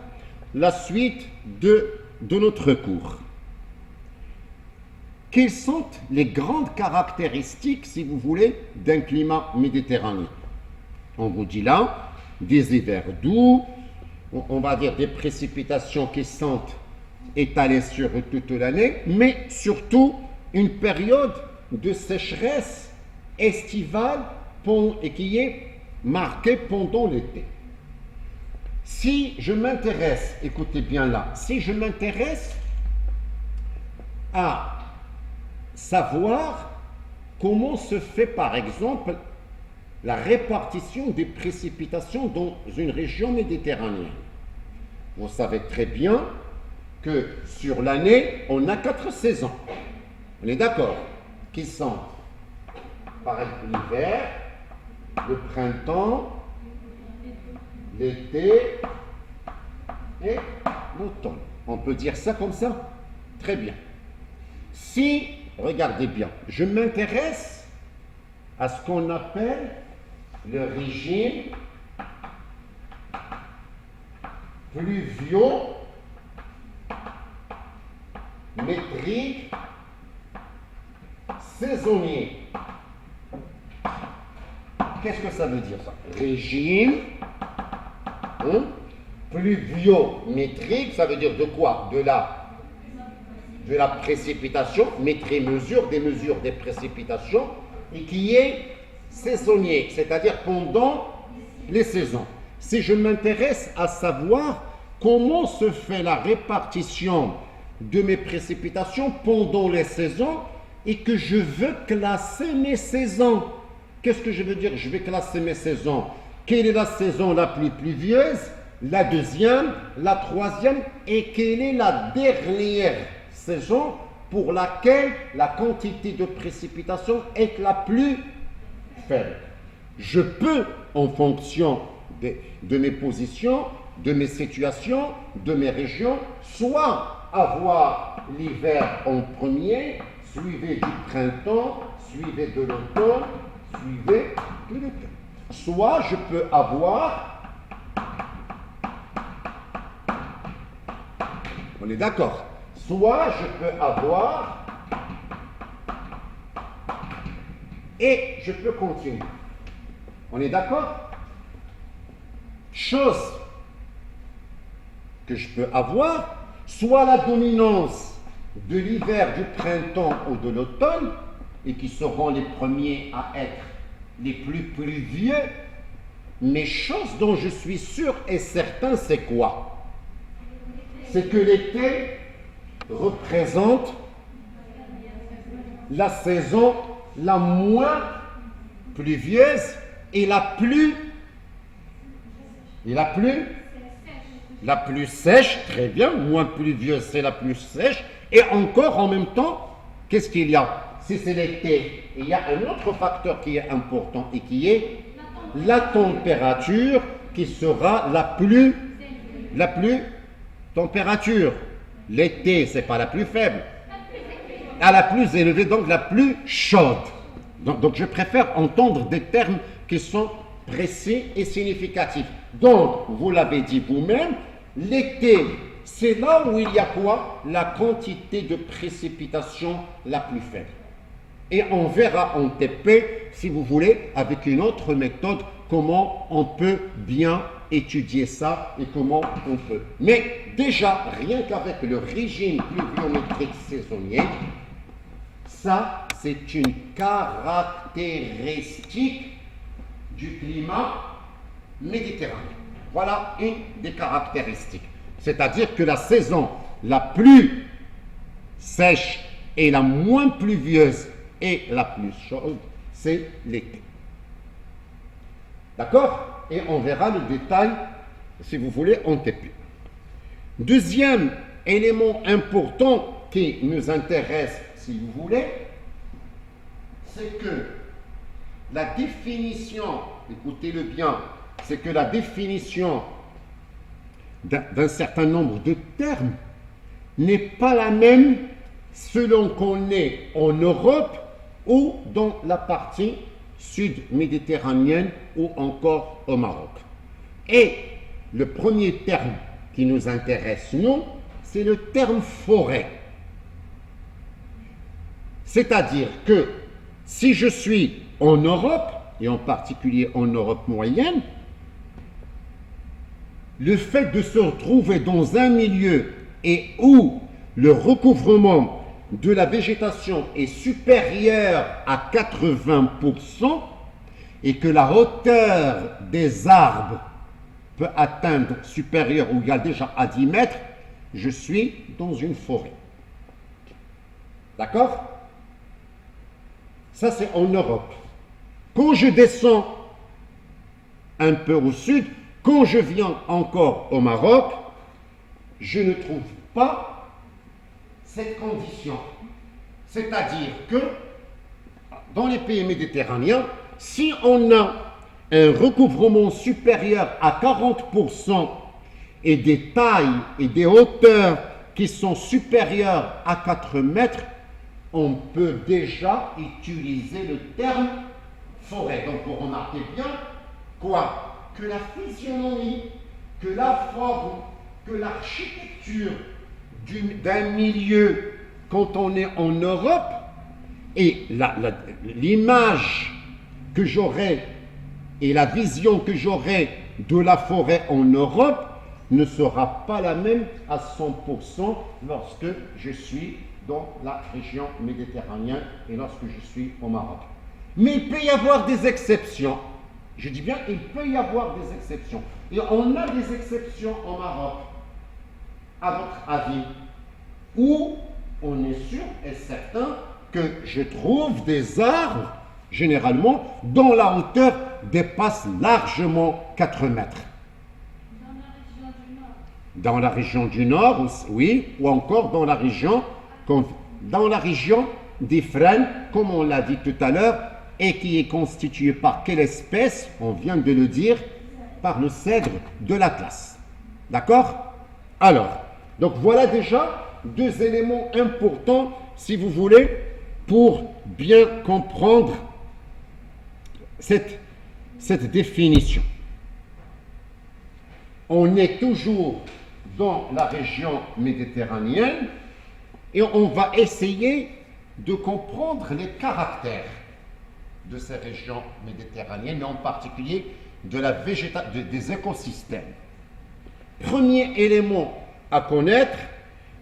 la suite de notre cours. Quelles sont les grandes caractéristiques, si vous voulez, d'un climat méditerranéen? On vous dit là, des hivers doux, on va dire des précipitations qui sont étalées sur toute l'année, mais surtout une période de sécheresse estivale et qui est marquée pendant l'été. Si je m'intéresse, écoutez bien là, si je m'intéresse à savoir comment se fait par exemple la répartition des précipitations dans une région méditerranéenne. Vous savez très bien que sur l'année, on a 4 saisons. On est d'accord? Qui sont par exemple l'hiver, le printemps, l'été et l'automne. On peut dire ça comme ça? Très bien. Si, regardez bien, je m'intéresse à ce qu'on appelle le régime pluvio-métrique saisonnier. Qu'est-ce que ça veut dire ça? Régime pluviométrique, ça veut dire de quoi? De la précipitation, mesure des précipitations, et qui est saisonnier, c'est-à-dire pendant les saisons. Si je m'intéresse à savoir comment se fait la répartition de mes précipitations pendant les saisons et que je veux classer mes saisons. Qu'est-ce que je veux dire? Je vais classer mes saisons. Quelle est la saison la plus pluvieuse? la deuxième, la troisième, et quelle est la dernière saison pour laquelle la quantité de précipitation est la plus faible. Je peux, en fonction de mes positions, de mes situations, de mes régions, soit avoir l'hiver en premier, suivi du printemps, suivi de l'automne, suivi de l'été. Soit je peux avoir, on est d'accord, soit je peux avoir et je peux continuer. On est d'accord? Chose que je peux avoir, soit la dominance de l'hiver, du printemps ou de l'automne, et qui seront les premiers à être les plus pluvieux, mais chose dont je suis sûr et certain, c'est quoi? C'est que l'été représente la saison la moins pluvieuse et la plus sèche, très bien, moins pluvieuse c'est la plus sèche, et encore en même temps, qu'est-ce qu'il y a? Si c'est l'été, il y a un autre facteur qui est important et qui est la température qui sera la plus température. L'été, c'est pas la plus faible, à la plus élevée, donc la plus chaude. Donc je préfère entendre des termes qui sont précis et significatifs. Donc, vous l'avez dit vous-même, l'été, c'est là où il y a quoi? La quantité de précipitation la plus faible. Et on verra en TP, si vous voulez, avec une autre méthode, comment on peut bien étudier ça et comment on peut. Mais déjà, rien qu'avec le régime pluviométrique saisonnier, ça, c'est une caractéristique du climat méditerranéen. Voilà une des caractéristiques. C'est-à-dire que la saison la plus sèche et la moins pluvieuse et la plus chaude, c'est l'été. D'accord? Et on verra le détail, si vous voulez, en TP. Deuxième élément important qui nous intéresse, si vous voulez, c'est que la définition, écoutez-le bien, c'est que la définition d'un certain nombre de termes n'est pas la même selon qu'on est en Europe ou dans la partie sud-méditerranéenne ou encore au Maroc. Et le premier terme qui nous intéresse, nous, c'est le terme forêt. C'est-à-dire que si je suis en Europe, et en particulier en Europe moyenne, le fait de se retrouver dans un milieu et où le recouvrement de la végétation est supérieur à 80% et que la hauteur des arbres peut atteindre supérieur ou égal déjà à 10 mètres, je suis dans une forêt. D'accord? Ça, c'est en Europe. Quand je descends un peu au sud, quand je viens encore au Maroc, je ne trouve pas cette condition. C'est-à-dire que dans les pays méditerranéens, si on a un recouvrement supérieur à 40% et des tailles et des hauteurs qui sont supérieures à 4 mètres, on peut déjà utiliser le terme forêt. Donc vous remarquez bien quoi? Que la physionomie, que la forme, que l'architecture d'un milieu quand on est en Europe et l'image que j'aurai et la vision que j'aurai de la forêt en Europe ne sera pas la même à 100% lorsque je suis dans la région méditerranéenne et lorsque je suis au Maroc. Mais il peut y avoir des exceptions. Je dis bien, il peut y avoir des exceptions. Et on a des exceptions au Maroc, à votre avis, où on est sûr et certain que je trouve des arbres, généralement, dont la hauteur dépasse largement 4 mètres. Dans la région du Nord, oui, ou encore dans la région des frênes, comme on l'a dit tout à l'heure, et qui est constituée par quelle espèce? On vient de le dire, par le cèdre de l'Atlas. D'accord? Alors, donc voilà déjà deux éléments importants, si vous voulez, pour bien comprendre cette définition. On est toujours dans la région méditerranéenne et on va essayer de comprendre les caractères de ces régions méditerranéennes, et en particulier de la des écosystèmes. Premier élément à connaître,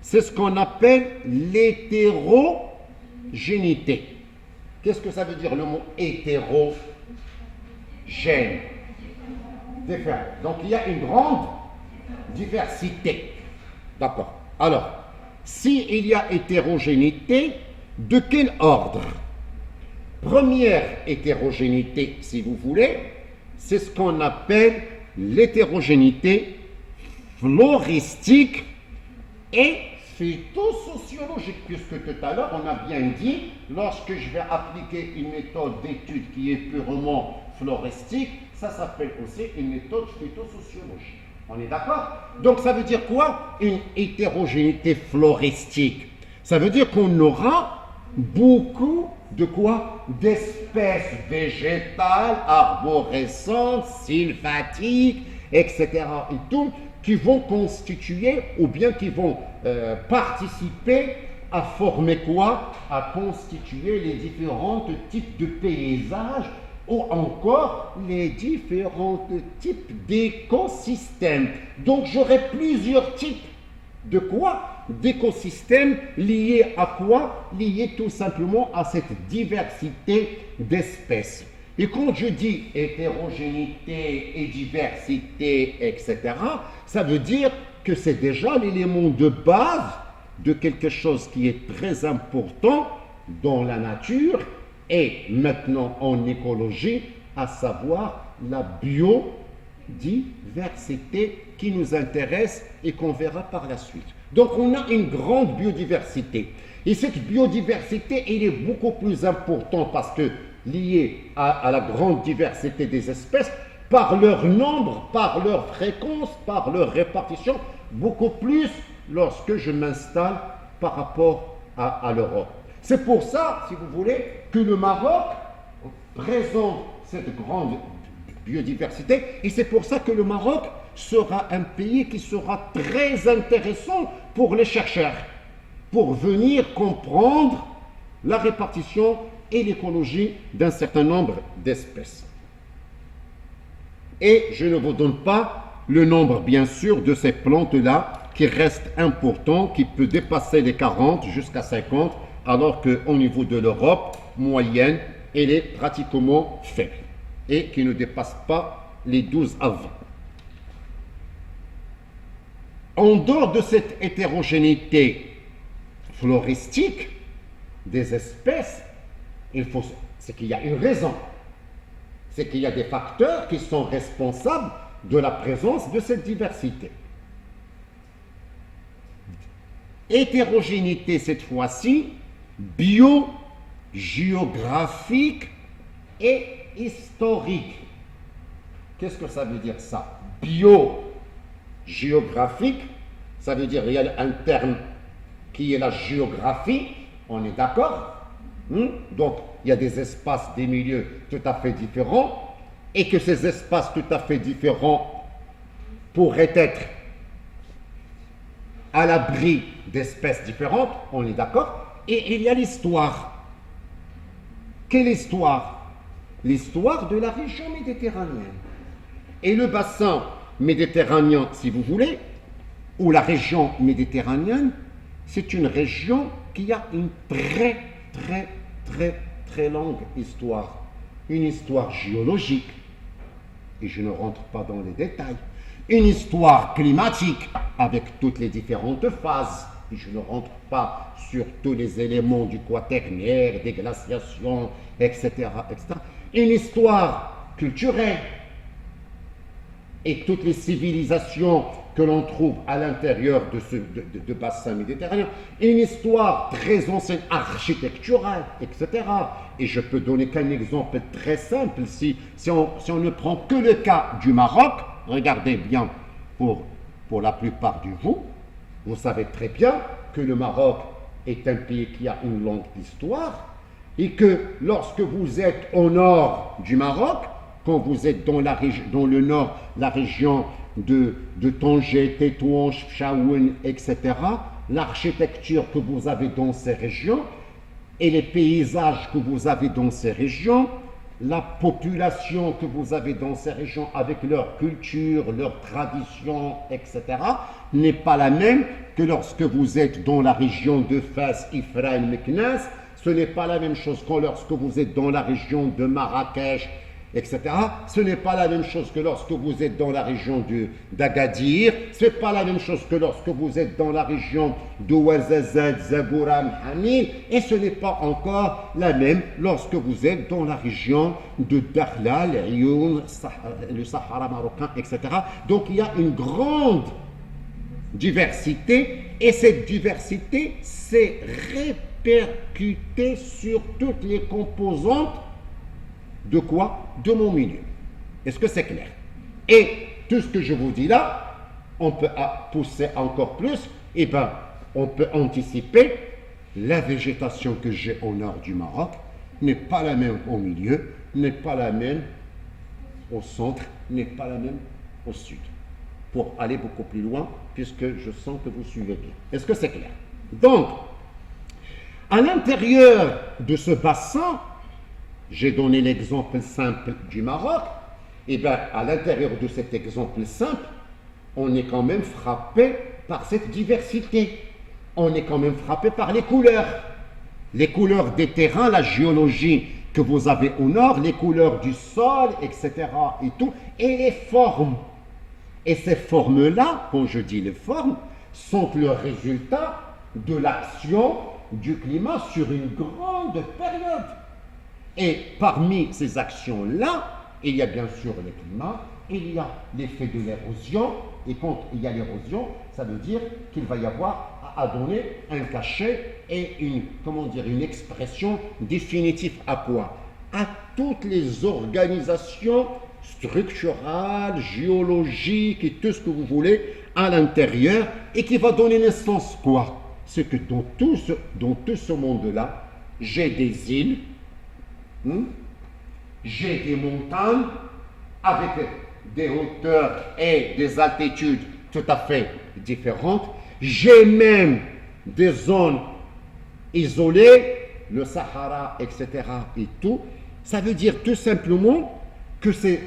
c'est ce qu'on appelle l'hétérogénéité. Qu'est-ce que ça veut dire le mot hétérogène? Différent. Donc il y a une grande diversité. D'accord. Alors, s'il y a hétérogénéité, de quel ordre? Première hétérogénéité, si vous voulez, c'est ce qu'on appelle l'hétérogénéité floristique et phytosociologique, puisque tout à l'heure on a bien dit, lorsque je vais appliquer une méthode d'étude qui est purement floristique, ça s'appelle aussi une méthode phytosociologique. On est d'accord? Donc ça veut dire quoi? Une hétérogénéité floristique. Ça veut dire qu'on aura beaucoup de quoi? D'espèces végétales, arborescentes, sylvatiques, etc. et tout, qui vont constituer ou bien qui vont participer à former quoi? À constituer les différents types de paysages ou encore les différents types d'écosystèmes. Donc j'aurai plusieurs types de quoi? D'écosystèmes liés à quoi? Liés tout simplement à cette diversité d'espèces. Et quand je dis hétérogénéité et diversité, etc., ça veut dire que c'est déjà l'élément de base de quelque chose qui est très important dans la nature et maintenant en écologie, à savoir la biodiversité qui nous intéresse et qu'on verra par la suite. Donc on a une grande biodiversité. Et cette biodiversité, elle est beaucoup plus importante parce que liée à la grande diversité des espèces, par leur nombre, par leur fréquence, par leur répartition, beaucoup plus lorsque je m'installe par rapport à l'Europe. C'est pour ça, si vous voulez, que le Maroc présente cette grande biodiversité et c'est pour ça que le Maroc sera un pays qui sera très intéressant pour les chercheurs, pour venir comprendre la répartition et l'écologie d'un certain nombre d'espèces. Et je ne vous donne pas le nombre, bien sûr, de ces plantes-là qui reste important, qui peut dépasser les 40 jusqu'à 50, alors qu'au niveau de l'Europe moyenne, elle est pratiquement faible et qui ne dépasse pas les 12 à 20. En dehors de cette hétérogénéité floristique des espèces, c'est qu'il y a une raison. C'est qu'il y a des facteurs qui sont responsables de la présence de cette diversité. Hétérogénéité cette fois-ci, biogéographique et historique. Qu'est-ce que ça veut dire ça? Biogéographique, ça veut dire il y a un terme qui est la géographie, on est d'accord? Donc, il y a des espaces, des milieux tout à fait différents, et que ces espaces tout à fait différents pourraient être à l'abri d'espèces différentes, on est d'accord? Et il y a l'histoire. Quelle histoire? L'histoire de la région méditerranéenne. Et le bassin méditerranéen, si vous voulez, ou la région méditerranéenne, c'est une région qui a une très longue histoire. Une histoire géologique, et je ne rentre pas dans les détails. Une histoire climatique, avec toutes les différentes phases, et je ne rentre pas sur tous les éléments du quaternaire, des glaciations, etc., etc. Une histoire culturelle, et toutes les civilisations que l'on trouve à l'intérieur de bassin méditerranéen, une histoire très ancienne, architecturale, etc. Et je peux donner qu'un exemple très simple. Si on ne prend que le cas du Maroc, regardez bien, pour la plupart de vous savez très bien que le Maroc est un pays qui a une longue histoire, et que lorsque vous êtes au nord du Maroc, quand vous êtes dans le nord, la région de Tanger, Tétouan, Chefchaouen, etc., l'architecture que vous avez dans ces régions et les paysages que vous avez dans ces régions, la population que vous avez dans ces régions avec leur culture, leur tradition, etc., n'est pas la même que lorsque vous êtes dans la région de Fès, Ifra et Meknès. Ce n'est pas la même chose que lorsque vous êtes dans la région de Marrakech, etc. Ce n'est pas la même chose que lorsque vous êtes dans la région d'Agadir. Ce n'est pas la même chose que lorsque vous êtes dans la région de Ouarzazate, Zaboura, Hamil. Et ce n'est pas encore la même lorsque vous êtes dans la région de Dakhla, l'Ayoun, le Sahara marocain, etc. Donc il y a une grande diversité, et cette diversité s'est répercutée sur toutes les composantes de quoi? De mon milieu. Est-ce que c'est clair? Et tout ce que je vous dis là, on peut pousser encore plus, et bien on peut anticiper la végétation que j'ai au nord du Maroc n'est pas la même au milieu, n'est pas la même au centre, n'est pas la même au sud. Pour aller beaucoup plus loin, puisque je sens que vous suivez bien. Est-ce que c'est clair? Donc, à l'intérieur de ce bassin, j'ai donné l'exemple simple du Maroc, et bien à l'intérieur de cet exemple simple, on est quand même frappé par cette diversité. On est quand même frappé par les couleurs des terrains, la géologie que vous avez au nord, les couleurs du sol, etc. et tout, et les formes. Et ces formes-là, quand je dis les formes, sont le résultat de l'action du climat sur une grande période. Et parmi ces actions-là, il y a bien sûr le climat, il y a l'effet de l'érosion, et quand il y a l'érosion, ça veut dire qu'il va y avoir à donner un cachet et une expression définitive à quoi? À toutes les organisations structurales, géologiques et tout ce que vous voulez à l'intérieur, et qui va donner naissance quoi? C'est que dans tout ce monde-là, j'ai des îles, j'ai des montagnes avec des hauteurs et des altitudes tout à fait différentes. J'ai même des zones isolées, le Sahara, etc. et tout. Ça veut dire tout simplement que ces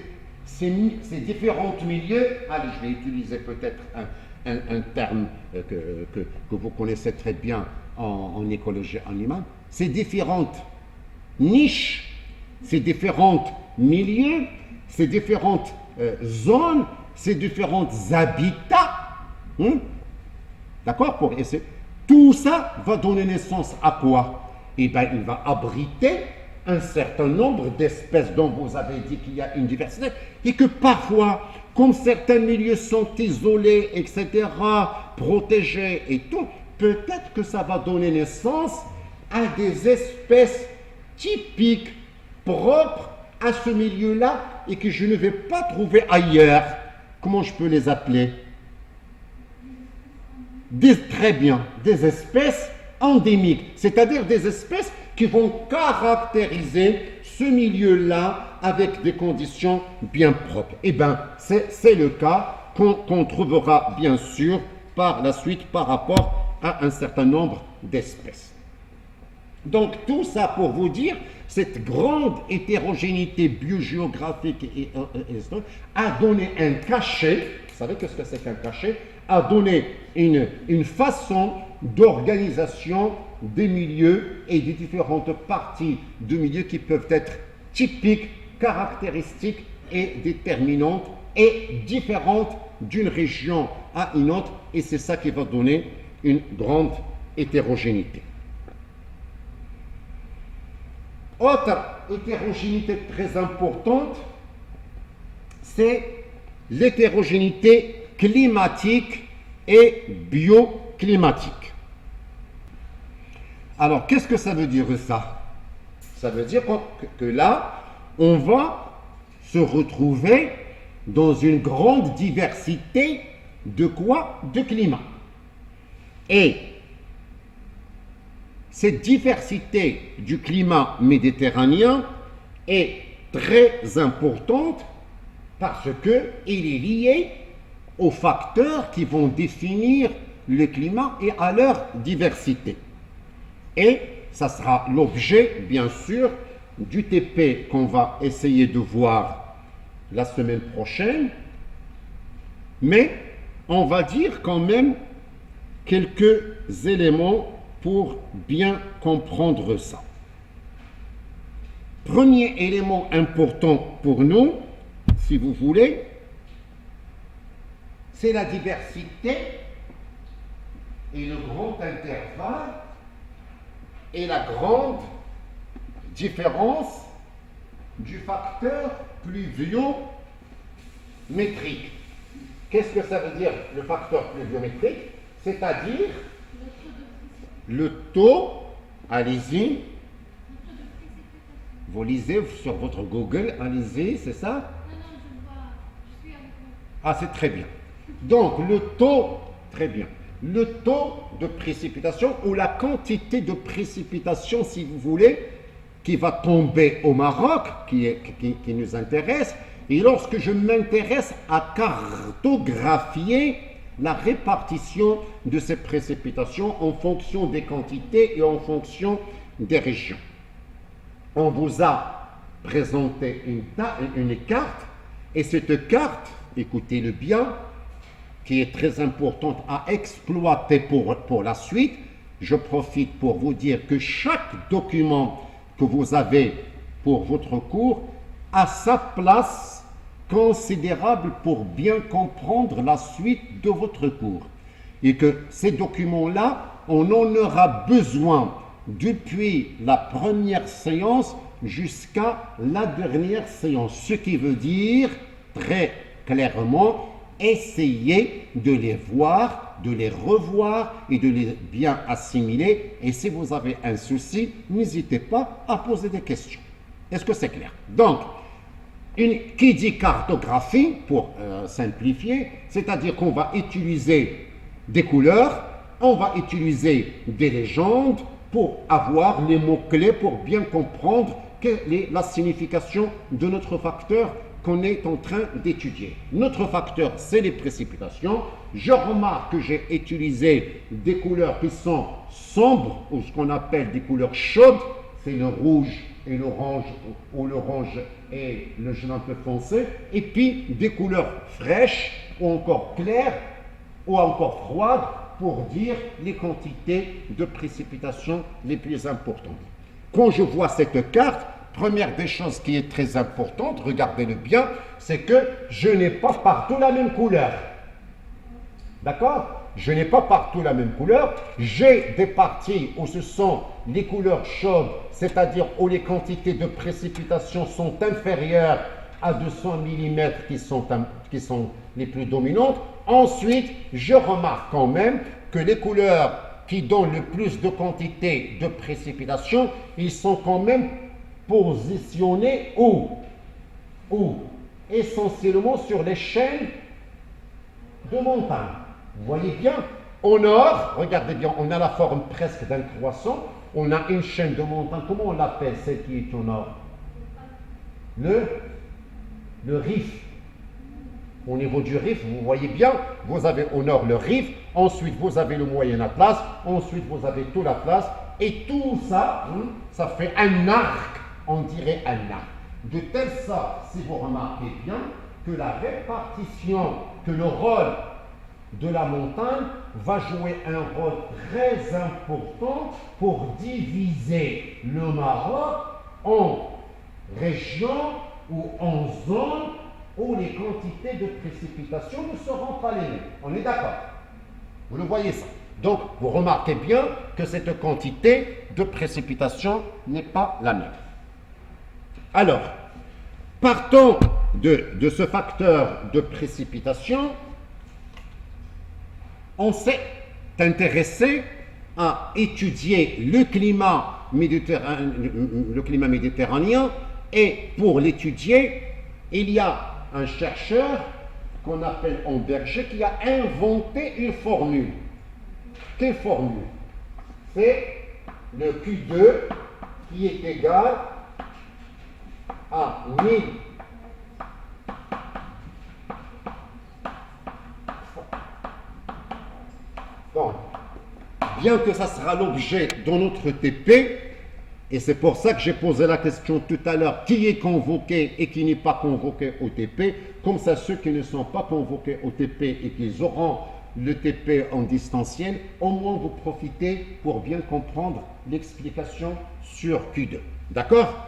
différents milieux, allez, je vais utiliser peut-être un terme que vous connaissez très bien en écologie animale, ces différentes niches, ces différents milieux, ces différentes zones, ces différents habitats, d'accord, pour essayer. Tout ça va donner naissance à quoi? Eh bien, il va abriter un certain nombre d'espèces dont vous avez dit qu'il y a une diversité, et que parfois, comme certains milieux sont isolés, etc., protégés et tout, peut-être que ça va donner naissance à des espèces typiques, propres à ce milieu-là, et que je ne vais pas trouver ailleurs. Comment je peux les appeler? Très bien, des espèces endémiques, c'est-à-dire des espèces qui vont caractériser ce milieu-là avec des conditions bien propres. Eh bien, c'est le cas qu'on trouvera bien sûr par la suite par rapport à un certain nombre d'espèces. Donc, tout ça pour vous dire, cette grande hétérogénéité biogéographique et a donné un cachet, vous savez qu'est-ce que c'est qu'un cachet? A donné une façon d'organisation des milieux et des différentes parties de milieux qui peuvent être typiques, caractéristiques et déterminantes et différentes d'une région à une autre, et c'est ça qui va donner une grande hétérogénéité. Autre hétérogénéité très importante, c'est l'hétérogénéité climatique et bioclimatique. Alors, qu'est-ce que ça veut dire ça? Ça veut dire que là, on va se retrouver dans une grande diversité de quoi? De climat. Et cette diversité du climat méditerranéen est très importante parce qu'il est lié aux facteurs qui vont définir le climat et à leur diversité. Et ça sera l'objet, bien sûr, du TP qu'on va essayer de voir la semaine prochaine. Mais on va dire quand même quelques éléments pour bien comprendre ça. Premier élément important pour nous, si vous voulez, c'est la diversité et le grand intervalle et la grande différence du facteur pluviométrique. Qu'est-ce que ça veut dire le facteur pluviométrique? C'est-à-dire le taux, allez-y, vous lisez sur votre Google, allez-y, c'est ça? Non, je vois, je suis avec vous. Ah, c'est très bien. Donc, le taux, très bien, le taux de précipitation ou la quantité de précipitation, si vous voulez, qui va tomber au Maroc, qui nous intéresse, et lorsque je m'intéresse à cartographier la répartition de ces précipitations en fonction des quantités et en fonction des régions. On vous a présenté une carte, et cette carte, écoutez-le bien, qui est très importante à exploiter pour la suite. Je profite pour vous dire que chaque document que vous avez pour votre cours a sa place considérable pour bien comprendre la suite de votre cours. Et que ces documents-là, on en aura besoin depuis la première séance jusqu'à la dernière séance. Ce qui veut dire, très clairement, essayez de les voir, de les revoir et de les bien assimiler. Et si vous avez un souci, n'hésitez pas à poser des questions. Est-ce que c'est clair? Donc, qui dit cartographie, pour simplifier, c'est-à-dire qu'on va utiliser des couleurs, on va utiliser des légendes pour avoir les mots-clés pour bien comprendre quelle est la signification de notre facteur qu'on est en train d'étudier. Notre facteur, c'est les précipitations. Je remarque que j'ai utilisé des couleurs qui sont sombres, ou ce qu'on appelle des couleurs chaudes, c'est le rouge et l'orange, ou l'orange et le jaune un peu foncé, et puis des couleurs fraîches, ou encore claires, ou encore froides, pour dire les quantités de précipitations les plus importantes. Quand je vois cette carte, première des choses qui est très importante, regardez-le bien, c'est que je n'ai pas partout la même couleur. D'accord? Je n'ai pas partout la même couleur. J'ai des parties où ce sont les couleurs chaudes, c'est-à-dire où les quantités de précipitations sont inférieures à 200 mm qui sont les plus dominantes. Ensuite, je remarque quand même que les couleurs qui donnent le plus de quantité de précipitations, ils sont quand même positionnés où? Essentiellement sur les chaînes de montagne. Vous voyez bien, au nord, regardez bien, on a la forme presque d'un croissant, on a une chaîne de montagne, comment on l'appelle celle qui est au nord? Le Rif. Au niveau du Rif, vous voyez bien, vous avez au nord le Rif, ensuite vous avez le Moyen Atlas, ensuite vous avez tout l'Atlas, et tout ça, ça fait un arc, on dirait un arc. De telle sorte, si vous remarquez bien, que la répartition, que le rôle de la montagne va jouer un rôle très important pour diviser le Maroc en régions ou en zones où les quantités de précipitations ne seront pas les mêmes. On est d'accord? Vous le voyez ça. Donc, vous remarquez bien que cette quantité de précipitation n'est pas la même. Alors, partons de ce facteur de précipitation, On s'est intéressé à étudier le climat méditerranéen, et pour l'étudier, il y a un chercheur qu'on appelle Homberger qui a inventé une formule. Quelle formule? C'est le Q2 qui est égal à 1000 Donc, bien que ça sera l'objet de notre TP, et c'est pour ça que j'ai posé la question tout à l'heure, qui est convoqué et qui n'est pas convoqué au TP, comme ça ceux qui ne sont pas convoqués au TP et qui auront le TP en distanciel, au moins vous profitez pour bien comprendre l'explication sur Q2. D'accord?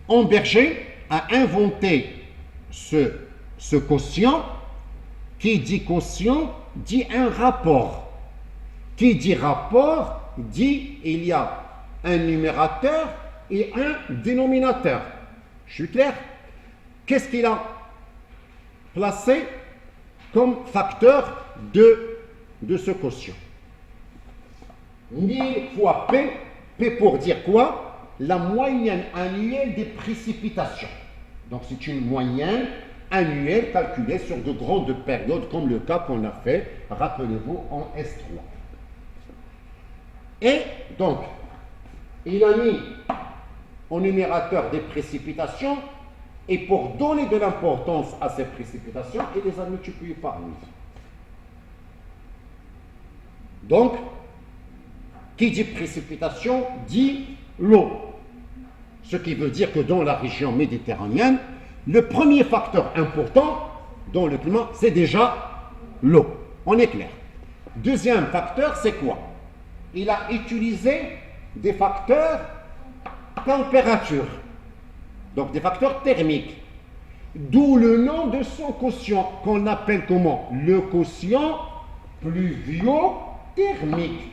Homberger a inventé ce quotient. Qui dit quotient dit un rapport. Qui dit rapport dit il y a un numérateur et un dénominateur. Je suis clair? Qu'est-ce qu'il a placé comme facteur de ce quotient? 1000 fois P. P pour dire quoi? La moyenne annuelle des précipitations. Donc c'est une moyenne annuelle calculée sur de grandes périodes, comme le cas qu'on a fait, rappelez-vous, en S3. Et donc, il a mis au numérateur des précipitations, et pour donner de l'importance à ces précipitations, il les a multipliées par 1000. Donc, qui dit précipitation dit l'eau. Ce qui veut dire que dans la région méditerranéenne, le premier facteur important dans le climat, c'est déjà l'eau. On est clair. Deuxième facteur, c'est quoi? Il a utilisé des facteurs température, donc des facteurs thermiques. D'où le nom de son quotient, qu'on appelle comment? Le quotient pluviothermique.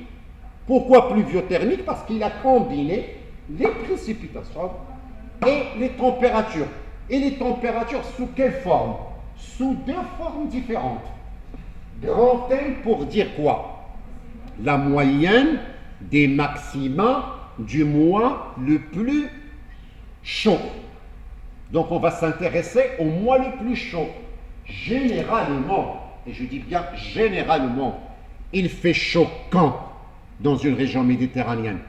Pourquoi pluviothermique? Parce qu'il a combiné les précipitations et les températures. Et les températures sous quelle forme? Sous deux formes différentes. Grand M pour dire quoi? La moyenne des maxima du mois le plus chaud. Donc on va s'intéresser au mois le plus chaud. Généralement, et je dis bien généralement, il fait chaud quand dans une région méditerranéenne?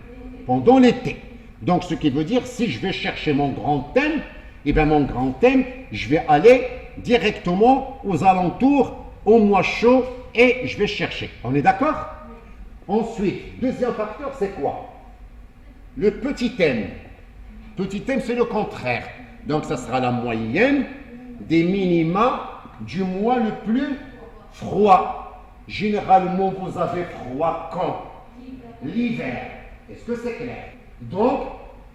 Pendant l'été. Donc ce qui veut dire, si je vais chercher mon grand M, eh bien mon grand M, je vais aller directement aux alentours, au mois chaud, et je vais chercher. On est d'accord? Ensuite, deuxième facteur, c'est quoi? Le petit m. Petit m, c'est le contraire. Donc ça sera la moyenne des minima du mois le plus froid. Généralement, vous avez froid quand? L'hiver. Est-ce que c'est clair? Donc,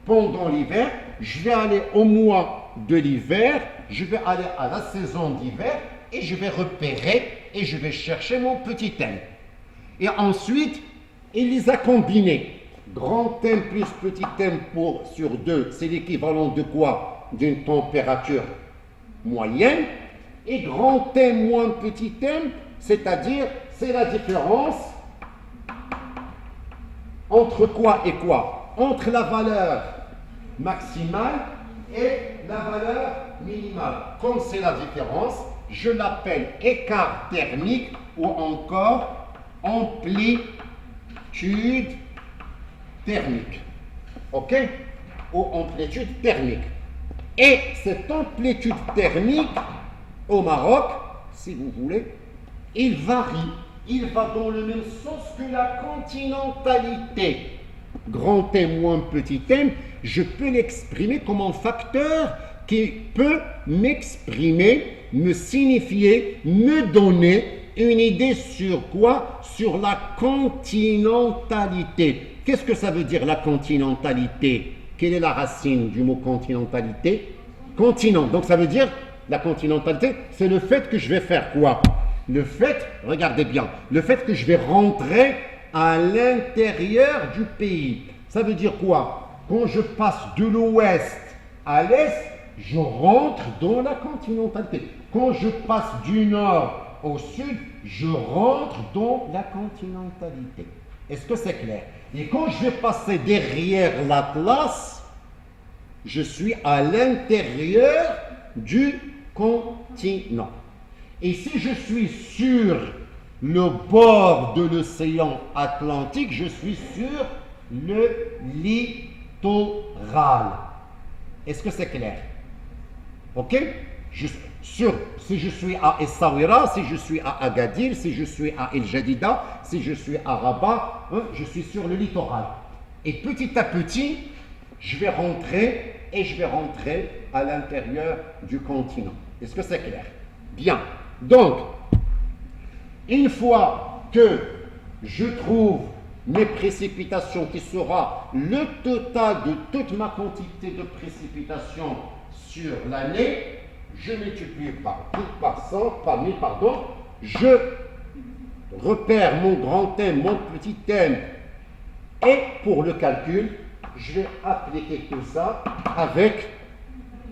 pendant l'hiver, je vais aller au mois de l'hiver, je vais aller à la saison d'hiver et je vais repérer et je vais chercher mon petit m. Et ensuite, il les a combinés. Grand m plus petit m sur 2, c'est l'équivalent de quoi? D'une température moyenne. Et grand m moins petit m, c'est-à-dire, c'est la différence entre quoi et quoi? Entre la valeur maximale et la valeur minimale. Comme c'est la différence, je l'appelle écart thermique ou encore amplitude thermique. OK? Ou amplitude thermique. Et cette amplitude thermique au Maroc, si vous voulez, il varie. Il va dans le même sens que la continentalité. Grand M moins petit m, je peux l'exprimer comme un facteur qui peut m'exprimer, me signifier, me donner une idée sur quoi? Sur la continentalité. Qu'est-ce que ça veut dire la continentalité? Quelle est la racine du mot continentalité? Continent. Donc ça veut dire, la continentalité, c'est le fait que je vais faire quoi? Le fait, regardez bien, le fait que je vais rentrer à l'intérieur du pays. Ça veut dire quoi? Quand je passe de l'ouest à l'est, je rentre dans la continentalité. Quand je passe du nord au sud, je rentre dans la continentalité. Est-ce que c'est clair? Et quand je vais passer derrière l'Atlas, je suis à l'intérieur du continent. Et si je suis sur le bord de l'océan Atlantique, je suis sur le littoral. Est-ce que c'est clair? Ok? Si je suis à Essaouira, si je suis à Agadir, si je suis à El Jadida, si je suis à Rabat, je suis sur le littoral. Et petit à petit, je vais rentrer à l'intérieur du continent. Est-ce que c'est clair? Bien. Donc, une fois que je trouve mes précipitations qui sera le total de toute ma quantité de précipitations sur l'année, je multiplie par 100, par 1000, pardon, je repère mon grand M, mon petit m, et pour le calcul, je vais appliquer tout ça avec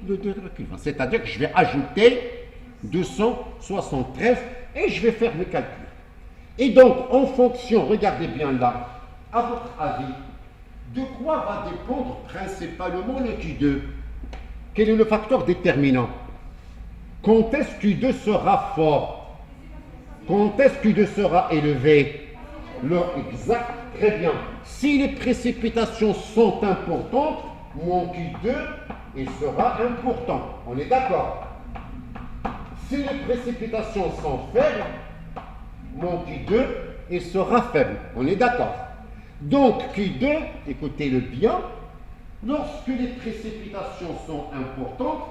le recul. C'est-à-dire que je vais ajouter 273 et je vais faire mes calculs. Et donc, en fonction, regardez bien là, à votre avis, de quoi va dépendre principalement le Q2? Quel est le facteur déterminant? Quand est-ce que Q2 sera fort? Quand est-ce que Q2 sera élevé? Exact, très bien. Si les précipitations sont importantes, mon Q2 il sera important. On est d'accord? Si les précipitations sont faibles, mon Q2 il sera faible. On est d'accord? Donc Q2, écoutez-le bien, lorsque les précipitations sont importantes,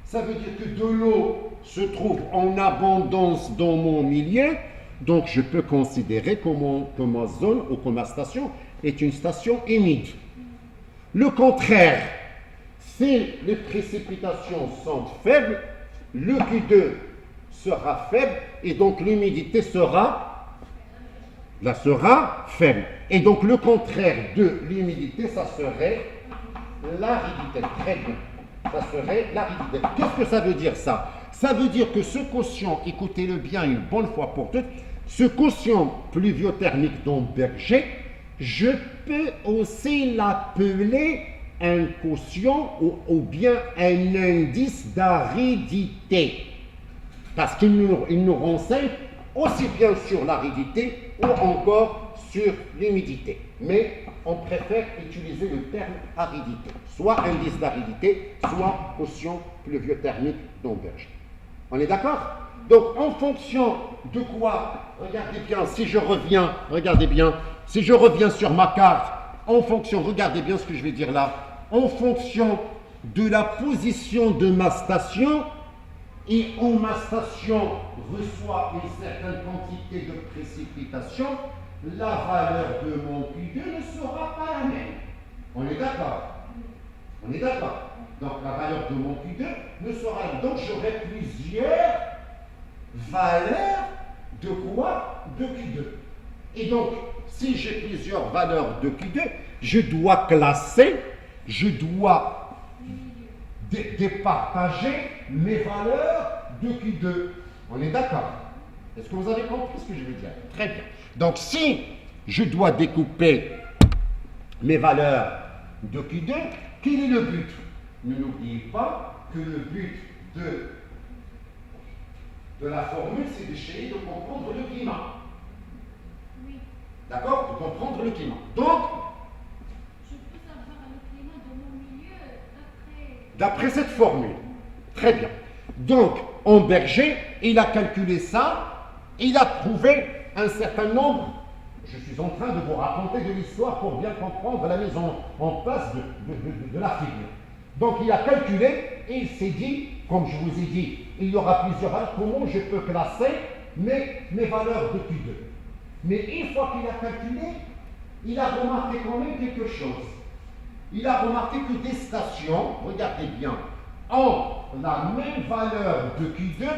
ça veut dire que de l'eau se trouve en abondance dans mon milieu, donc je peux considérer que ma zone ou que ma station est une station humide. Le contraire, si les précipitations sont faibles, le Q2 sera faible et donc l'humidité sera faible. Et donc le contraire de l'humidité, ça serait l'aridité. Très bien. Ça serait l'aridité. Qu'est-ce que ça veut dire ça? Ça veut dire que ce quotient, écoutez-le bien une bonne fois pour toutes, ce quotient pluviothermique d'Amberger, je peux aussi l'appeler un quotient ou bien un indice d'aridité. Parce qu'il nous renseigne aussi bien sur l'aridité ou encore sur l'humidité. Mais on préfère utiliser le terme aridité, soit indice d'aridité, soit quotient pluviothermique d'Amberger. On est d'accord? Donc en fonction de quoi, regardez bien, si je reviens, si je reviens sur ma carte, en fonction, regardez bien ce que je vais dire là, en fonction de la position de ma station, et où ma station reçoit une certaine quantité de précipitation, la valeur de mon Q2 ne sera pas la même. On est d'accord? On est d'accord? Donc la valeur de mon Q2 ne sera pas. Donc j'aurai plusieurs valeurs de quoi? De Q2. Et donc, si j'ai plusieurs valeurs de Q2, je dois classer, je dois départager mes valeurs de Q2. On est d'accord? Est-ce que vous avez compris ce que je veux dire? Très bien. Donc, si je dois découper mes valeurs de Q2, quel est le but? Ne n'oubliez pas que le but de la formule, c'est d'essayer de comprendre le climat. Oui. D'accord? De comprendre le climat. Donc, Je peux savoir le climat de mon milieu d'après cette formule. Très bien. Donc, Amberger, il a calculé ça, il a trouvé un certain nombre. Je suis en train de vous raconter de l'histoire pour bien comprendre la mise en place de la figure. Donc, il a calculé et il s'est dit, comme je vous ai dit, il y aura plusieurs valeurs. Comment je peux classer mes valeurs de Q2? Mais une fois qu'il a calculé, il a remarqué quand même quelque chose. Il a remarqué que des stations, regardez bien, ont la même valeur de Q2,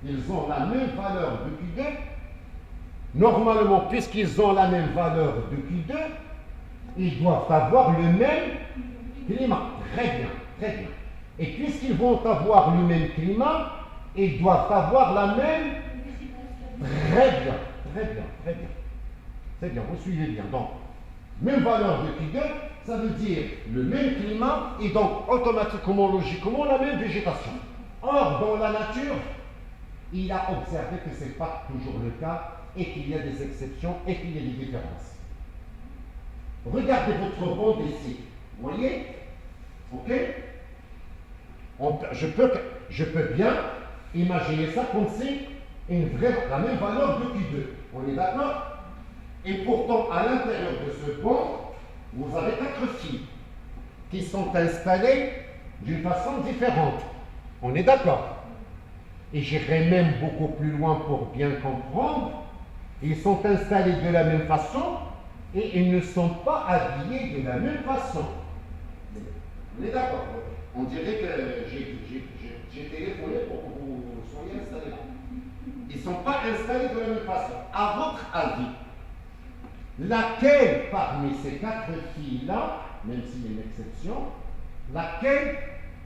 ils ont la même valeur de Q2. Normalement, puisqu'ils ont la même valeur de Q2, ils doivent avoir le même climat. Très bien, très bien. Et puisqu'ils vont avoir le même climat, ils doivent avoir la même Très bien, très bien, très bien. C'est bien, vous suivez bien. Donc, même valeur de Q2, ça veut dire le même climat et donc automatiquement, logiquement, la même végétation. Or, dans la nature, il a observé que ce n'est pas toujours le cas et qu'il y a des exceptions et qu'il y a des différences. Regardez votre bande ici. Vous voyez? Ok? Je peux bien imaginer ça comme si la même valeur de Q2. On est d'accord? Et pourtant, à l'intérieur de ce banc, vous avez 4 fils qui sont installés d'une façon différente. On est d'accord? Et j'irai même beaucoup plus loin pour bien comprendre. Ils sont installés de la même façon et ils ne sont pas habillés de la même façon. On est d'accord? On dirait que j'ai téléphoné pour que vous soyez installés là. Ils ne sont pas installés de la même façon. À votre avis, laquelle parmi ces 4 filles-là, même s'il y a une exception, laquelle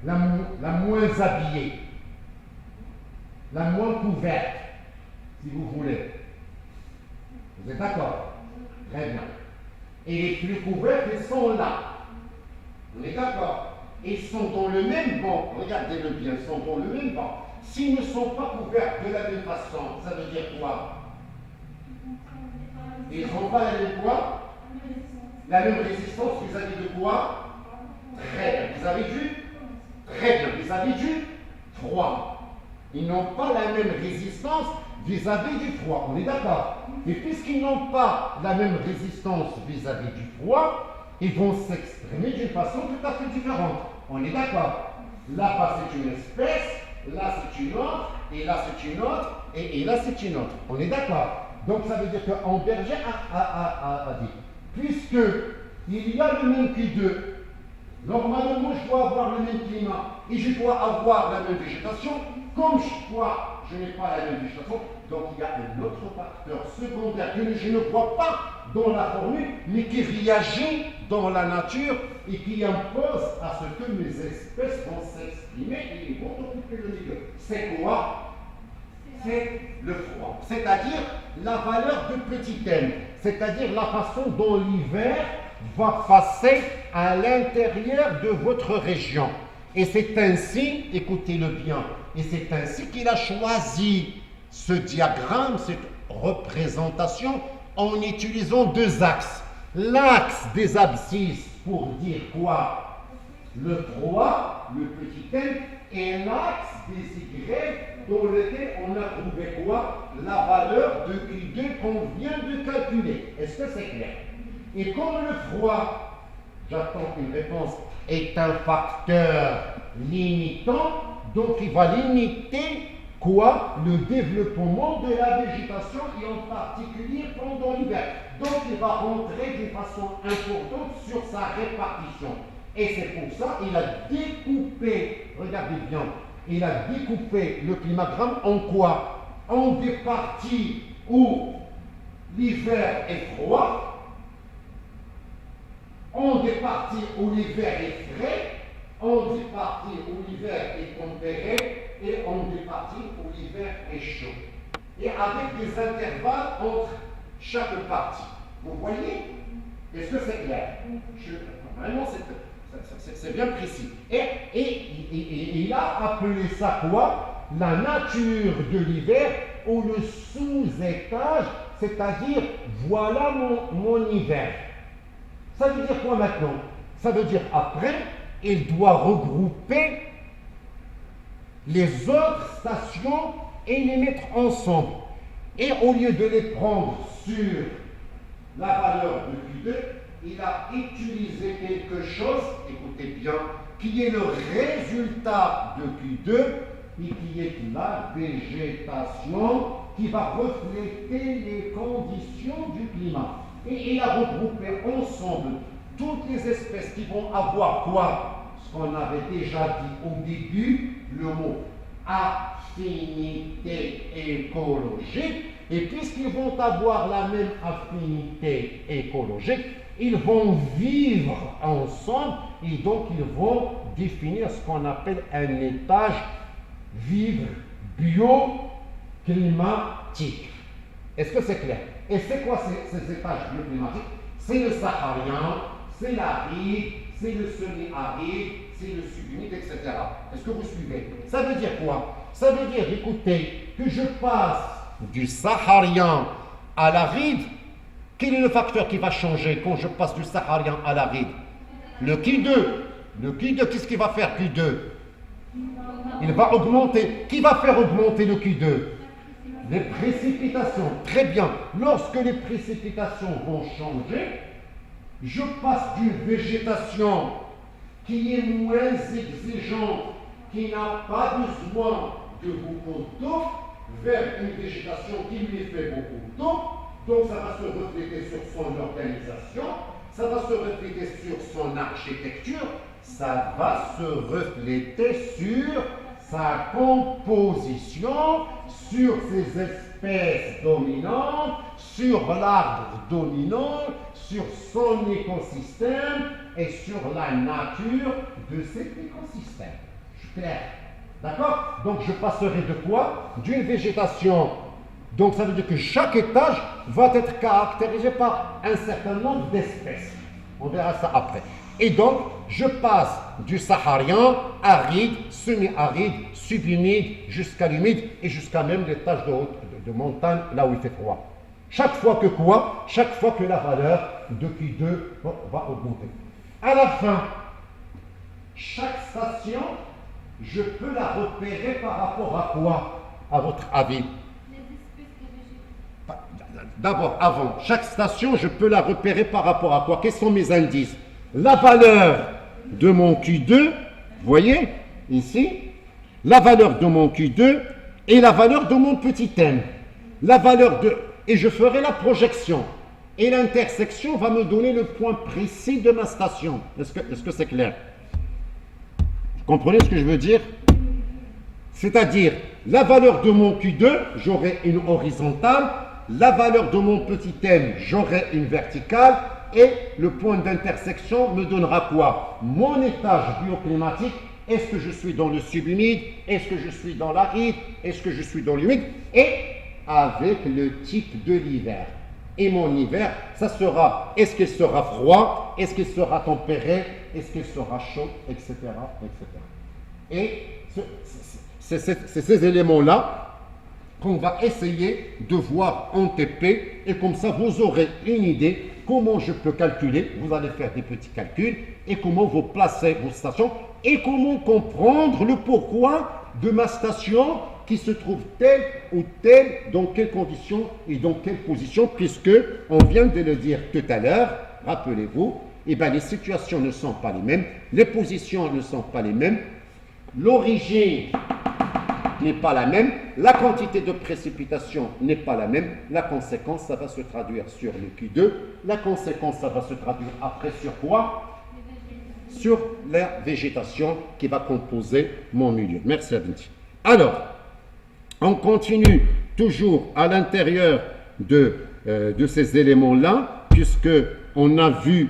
la moins habillée, la moins couverte, si vous voulez? Vous êtes d'accord? Très bien. Et les plus couvertes, elles sont là. On est d'accord? Ils sont dans le même banc. Regardez-le bien, ils sont dans le même banc. S'ils ne sont pas couverts de la même façon, ça veut dire quoi? Ils n'ont pas la même quoi? La même résistance vis-à-vis de quoi? Très bien. Vous avez vu? Très bien. Vous avez vu? Froid. Ils n'ont pas la même résistance vis-à-vis du froid. On est d'accord? Et puisqu'ils n'ont pas la même résistance vis-à-vis du froid, ils vont s'exprimer d'une façon tout à fait différente. On est d'accord? Là-bas, c'est une espèce, là, c'est une autre, et là, c'est une autre, et là, c'est une autre. On est d'accord? Donc, ça veut dire qu'en Berger a dit, puisque il y a le même Q2, normalement, je dois avoir le même climat, et je dois avoir la même végétation, comme je n'ai pas la même végétation, donc il y a un autre facteur secondaire que je ne vois pas dans la formule, mais qui réagit dans la nature et qui impose à ce que mes espèces vont s'exprimer et ils vont occuper le milieu. C'est quoi? C'est le froid, c'est-à-dire la valeur de petit m, c'est-à-dire la façon dont l'hiver va passer à l'intérieur de votre région. Et c'est ainsi, écoutez-le bien, et c'est ainsi qu'il a choisi ce diagramme, cette représentation, en utilisant 2 axes. L'axe des abscisses pour dire quoi? Le froid, le petit m, et l'axe des Y dans lequel on a trouvé quoi? La valeur de Q2 qu'on vient de calculer. Est-ce que c'est clair? Et comme le froid, j'attends une réponse, est un facteur limitant, donc il va limiter quoi? Le développement de la végétation et en particulier pendant l'hiver. Donc il va rentrer d'une façon importante sur sa répartition. Et c'est pour ça qu'il a découpé, regardez bien, il a découpé le climagramme en quoi? En des parties où l'hiver est froid, en des parties où l'hiver est frais, en des parties où l'hiver est tempéré et en des parties où l'hiver est chaud. Et avec des intervalles entre chaque partie. Vous voyez? Est-ce que c'est clair? Vraiment, c'est bien précis. Et il a appelé ça quoi? La nature de l'hiver ou le sous-étage, c'est-à-dire voilà mon hiver. Ça veut dire quoi maintenant? Ça veut dire après, il doit regrouper les autres stations et les mettre ensemble. Et au lieu de les prendre sur la valeur de Q2, il a utilisé quelque chose, écoutez bien, qui est le résultat de Q2 et qui est la végétation qui va refléter les conditions du climat. Et il a regroupé ensemble toutes les espèces qui vont avoir quoi? Ce qu'on avait déjà dit au début, le mot affinité écologique. Et puisqu'ils vont avoir la même affinité écologique, ils vont vivre ensemble et donc ils vont définir ce qu'on appelle un étage vivre bioclimatique. Est-ce que c'est clair? Et c'est quoi ces étages bioclimatiques? C'est le saharien, c'est l'aride, c'est le semi-aride, c'est le subhumide, etc. Est-ce que vous suivez? Ça veut dire quoi? Ça veut dire, écoutez, que je passe du saharien à l'aride. Quel est le facteur qui va changer quand je passe du saharien à l'aride? Le Q2. Le Q2, qu'est-ce qu'il va faire Q2? Il va augmenter. Qui va faire augmenter le Q2? Les précipitations. Très bien. Lorsque les précipitations vont changer, je passe d'une végétation qui est moins exigeante, qui n'a pas besoin de beaucoup d'eau, vers une végétation qui lui fait beaucoup d'eau. Donc ça va se refléter sur son organisation, ça va se refléter sur son architecture, ça va se refléter sur sa composition, sur ses espèces dominantes, sur l'arbre dominant, sur son écosystème et sur la nature de cet écosystème. Je suis clair? D'accord? Donc je passerai de quoi? D'une végétation. Donc ça veut dire que chaque étage va être caractérisé par un certain nombre d'espèces. On verra ça après. Et donc, je passe du saharien, aride, semi-aride, subhumide, jusqu'à l'humide et jusqu'à même l'étage de montagne, là où il fait froid. Chaque fois que quoi? Chaque fois que la valeur de Q2 va augmenter. À la fin, chaque station, je peux la repérer par rapport à quoi, à votre avis? D'abord, avant, chaque station, je peux la repérer par rapport à quoi? Quels sont mes indices? La valeur de mon Q2, vous voyez, ici, la valeur de mon Q2 et la valeur de mon petit m. La valeur de... Et je ferai la projection. Et l'intersection va me donner le point précis de ma station. Est-ce que c'est clair? Vous comprenez ce que je veux dire? C'est-à-dire, la valeur de mon Q2, j'aurai une horizontale. La valeur de mon petit m, j'aurai une verticale. Et le point d'intersection me donnera quoi? Mon étage bioclimatique. Est-ce que je suis dans le subhumide? Est-ce que je suis dans l'aride? Est-ce que je suis dans l'humide? Et avec le type de l'hiver. Et mon hiver, ça sera, est-ce qu'il sera froid? Est-ce qu'il sera tempéré? Est-ce qu'il sera chaud? Etc. etc. Et c'est ces éléments-là qu'on va essayer de voir en TP. Et comme ça, vous aurez une idée comment je peux calculer. Vous allez faire des petits calculs et comment vous placez vos stations et comment comprendre le pourquoi de ma station qui se trouve telle ou telle, dans quelles conditions et dans quelle position, puisque on vient de le dire tout à l'heure, rappelez-vous, les situations ne sont pas les mêmes, les positions ne sont pas les mêmes, l'origine n'est pas la même, la quantité de précipitation n'est pas la même, la conséquence, ça va se traduire sur le Q2, la conséquence, ça va se traduire après sur quoi? Sur la végétation qui va composer mon milieu. Merci Abinti. Alors, on continue toujours à l'intérieur de ces éléments-là, puisque on a vu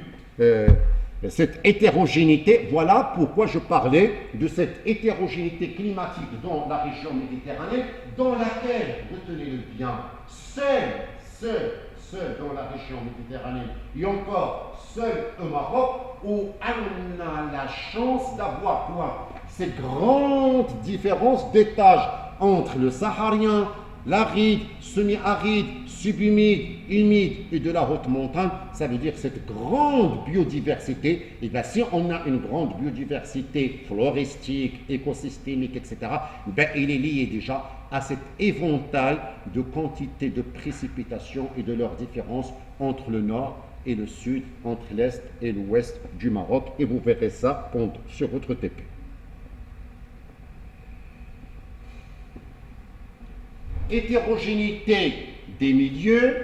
cette hétérogénéité. Voilà pourquoi je parlais de cette hétérogénéité climatique dans la région méditerranéenne, dans laquelle, retenez-le bien, seul dans la région méditerranéenne, et encore seul au Maroc, où on a la chance d'avoir quoi? Ces grandes différences d'étages entre le saharien, l'aride, semi-aride, subhumide, humide et de la haute montagne. Ça veut dire cette grande biodiversité. Et bien, si on a une grande biodiversité floristique, écosystémique, etc., il est lié déjà à cet éventail de quantité de précipitations et de leurs différences entre le nord et le sud, entre l'est et l'ouest du Maroc. Et vous verrez ça sur votre TP. Hétérogénéité des milieux,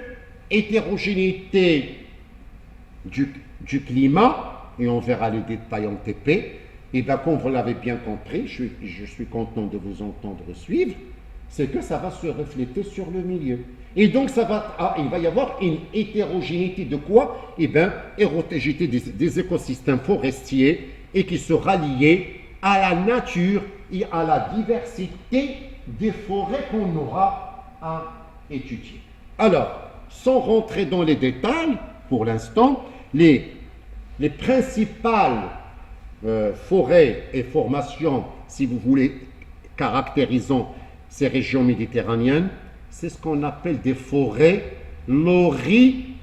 hétérogénéité du climat, et on verra les détails en TP. Et bien, comme vous l'avez bien compris, je suis content de vous entendre suivre, c'est que ça va se refléter sur le milieu. Et donc, il va y avoir une hétérogénéité de quoi? Eh bien, hétérogénéité des écosystèmes forestiers et qui sera liée à la nature et à la diversité des forêts qu'on aura à étudier. Alors, sans rentrer dans les détails, pour l'instant, les principales forêts et formations, si vous voulez, caractérisant ces régions méditerranéennes, c'est ce qu'on appelle des forêts laurifoliées.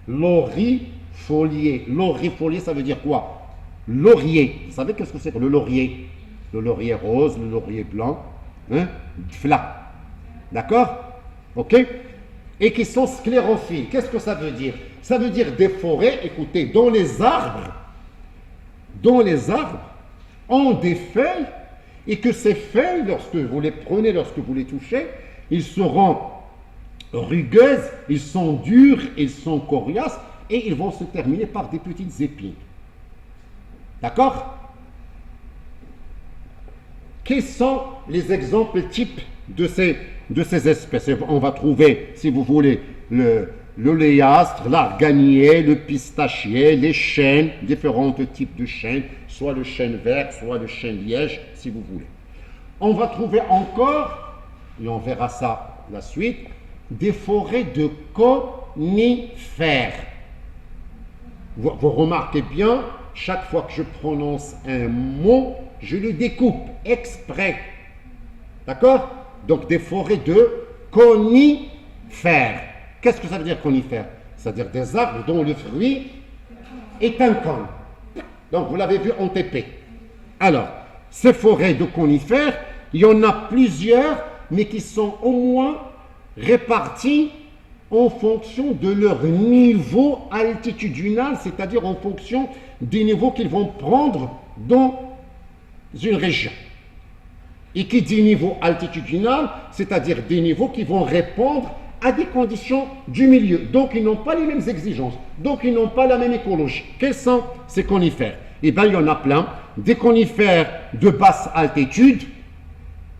Laurifoliées. Laurifolié, ça veut dire quoi? Laurier. Vous savez qu'est-ce que c'est que le laurier? Le laurier rose, le laurier blanc, hein? Fla. D'accord? Ok? Et qui sont sclérophiles. Qu'est-ce que ça veut dire? Ça veut dire des forêts, écoutez, dont les arbres ont des feuilles, et que ces feuilles, lorsque vous les prenez, lorsque vous les touchez, ils seront rugueuses, ils sont durs, ils sont coriaces, et ils vont se terminer par des petites épines. D'accord? Quels sont les exemples types de ces espèces? On va trouver, si vous voulez, l'oléastre, l'arganier, le pistachier, les chênes, différents types de chênes, soit le chêne vert, soit le chêne liège, si vous voulez. On va trouver encore, et on verra ça la suite, des forêts de conifères. Vous remarquez bien, chaque fois que je prononce un mot, je le découpe exprès. D'accord? Donc des forêts de conifères. Qu'est-ce que ça veut dire conifères? C'est-à-dire des arbres dont le fruit est un cône. Donc vous l'avez vu en TP. Alors, ces forêts de conifères, il y en a plusieurs, mais qui sont au moins réparties en fonction de leur niveau altitudinal, c'est-à-dire en fonction des niveaux qu'ils vont prendre dans une région. Et qui dit niveau altitudinal, c'est-à-dire des niveaux qui vont répondre à des conditions du milieu. Donc, ils n'ont pas les mêmes exigences. Donc, ils n'ont pas la même écologie. Quels sont ces conifères? Eh bien, il y en a plein. Des conifères de basse altitude,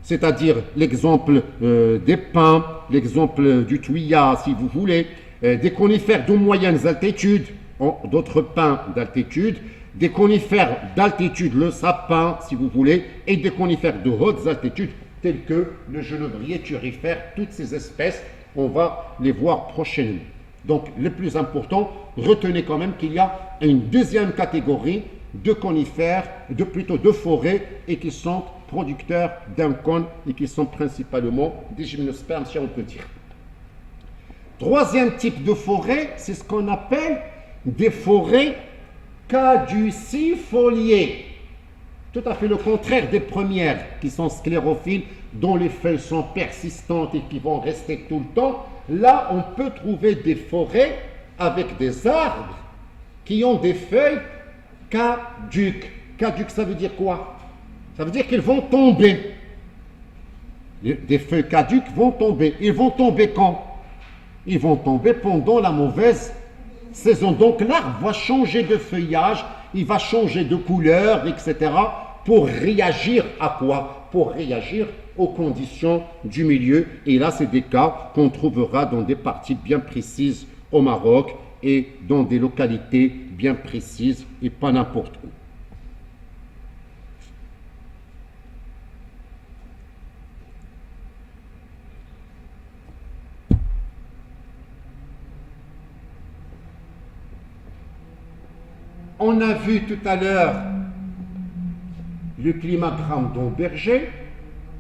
c'est-à-dire l'exemple des pins, l'exemple du thuya, si vous voulez, des conifères de moyennes altitudes, d'autres pins d'altitude, des conifères d'altitude, le sapin, si vous voulez, et des conifères de hautes altitudes, tels que le genévrier turifère. Toutes ces espèces, on va les voir prochainement. Donc, le plus important, retenez quand même qu'il y a une deuxième catégorie de conifères, plutôt de forêts, et qui sont producteurs d'un cône et qui sont principalement des gymnospermes, si on peut dire. Troisième type de forêt, c'est ce qu'on appelle des forêts caducifoliées. Tout à fait le contraire des premières qui sont sclérophiles, dont les feuilles sont persistantes et qui vont rester tout le temps. Là, on peut trouver des forêts avec des arbres qui ont des feuilles caduques. Caduques, ça veut dire quoi? Ça veut dire qu'ils vont tomber. Des feuilles caduques vont tomber. Ils vont tomber quand? Ils vont tomber pendant la mauvaise saison. Donc l'arbre va changer de feuillage, il va changer de couleur, etc. pour réagir à quoi? Pour réagir aux conditions du milieu. Et là, c'est des cas qu'on trouvera dans des parties bien précises au Maroc et dans des localités bien précises et pas n'importe où. On a vu tout à l'heure le climagramme d'Auberger,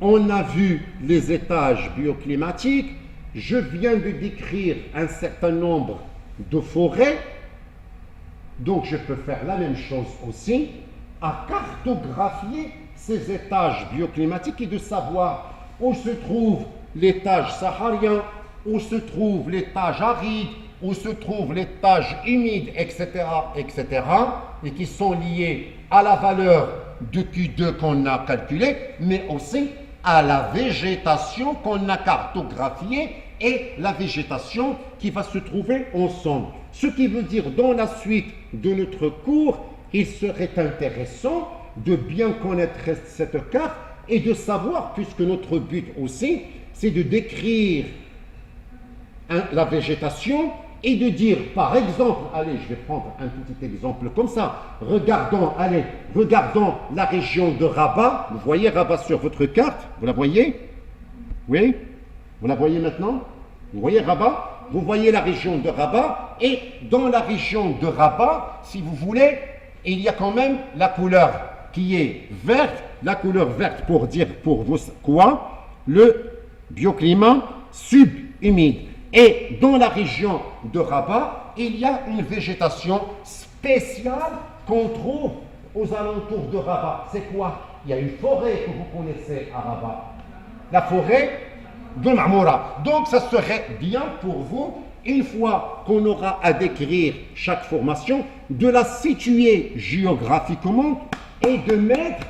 on a vu les étages bioclimatiques, je viens de décrire un certain nombre de forêts, donc je peux faire la même chose aussi, à cartographier ces étages bioclimatiques et de savoir où se trouve l'étage saharien, où se trouve l'étage aride, où se trouve l'étage humide, etc., etc., et qui sont liés à la valeur de Q2 qu'on a calculée, mais aussi à la végétation qu'on a cartographiée et la végétation qui va se trouver ensemble. Ce qui veut dire, dans la suite de notre cours, il serait intéressant de bien connaître cette carte et de savoir, puisque notre but aussi, c'est de décrire la végétation et de dire, par exemple, allez, je vais prendre un petit exemple comme ça, regardons la région de Rabat, vous voyez Rabat sur votre carte, vous la voyez? Oui? Vous la voyez maintenant? Vous voyez Rabat? Vous voyez la région de Rabat, et dans la région de Rabat, si vous voulez, il y a quand même la couleur qui est verte. La couleur verte pour dire pour vous quoi? Le bioclimat subhumide. Et dans la région de Rabat, il y a une végétation spéciale qu'on trouve aux alentours de Rabat. C'est quoi? Il y a une forêt que vous connaissez à Rabat. La forêt de Marmora. Donc ça serait bien pour vous, une fois qu'on aura à décrire chaque formation, de la situer géographiquement et de mettre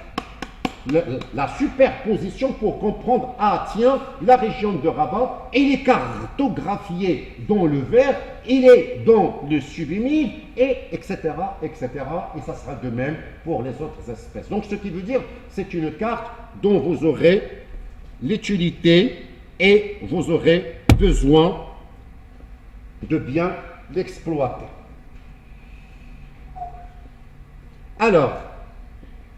la superposition pour comprendre, ah tiens, la région de Rabat, elle est cartographiée dans le vert, il est dans le subhumide, et etc., etc. Et ça sera de même pour les autres espèces. Donc ce qui veut dire, c'est une carte dont vous aurez l'utilité et vous aurez besoin de bien l'exploiter. Alors,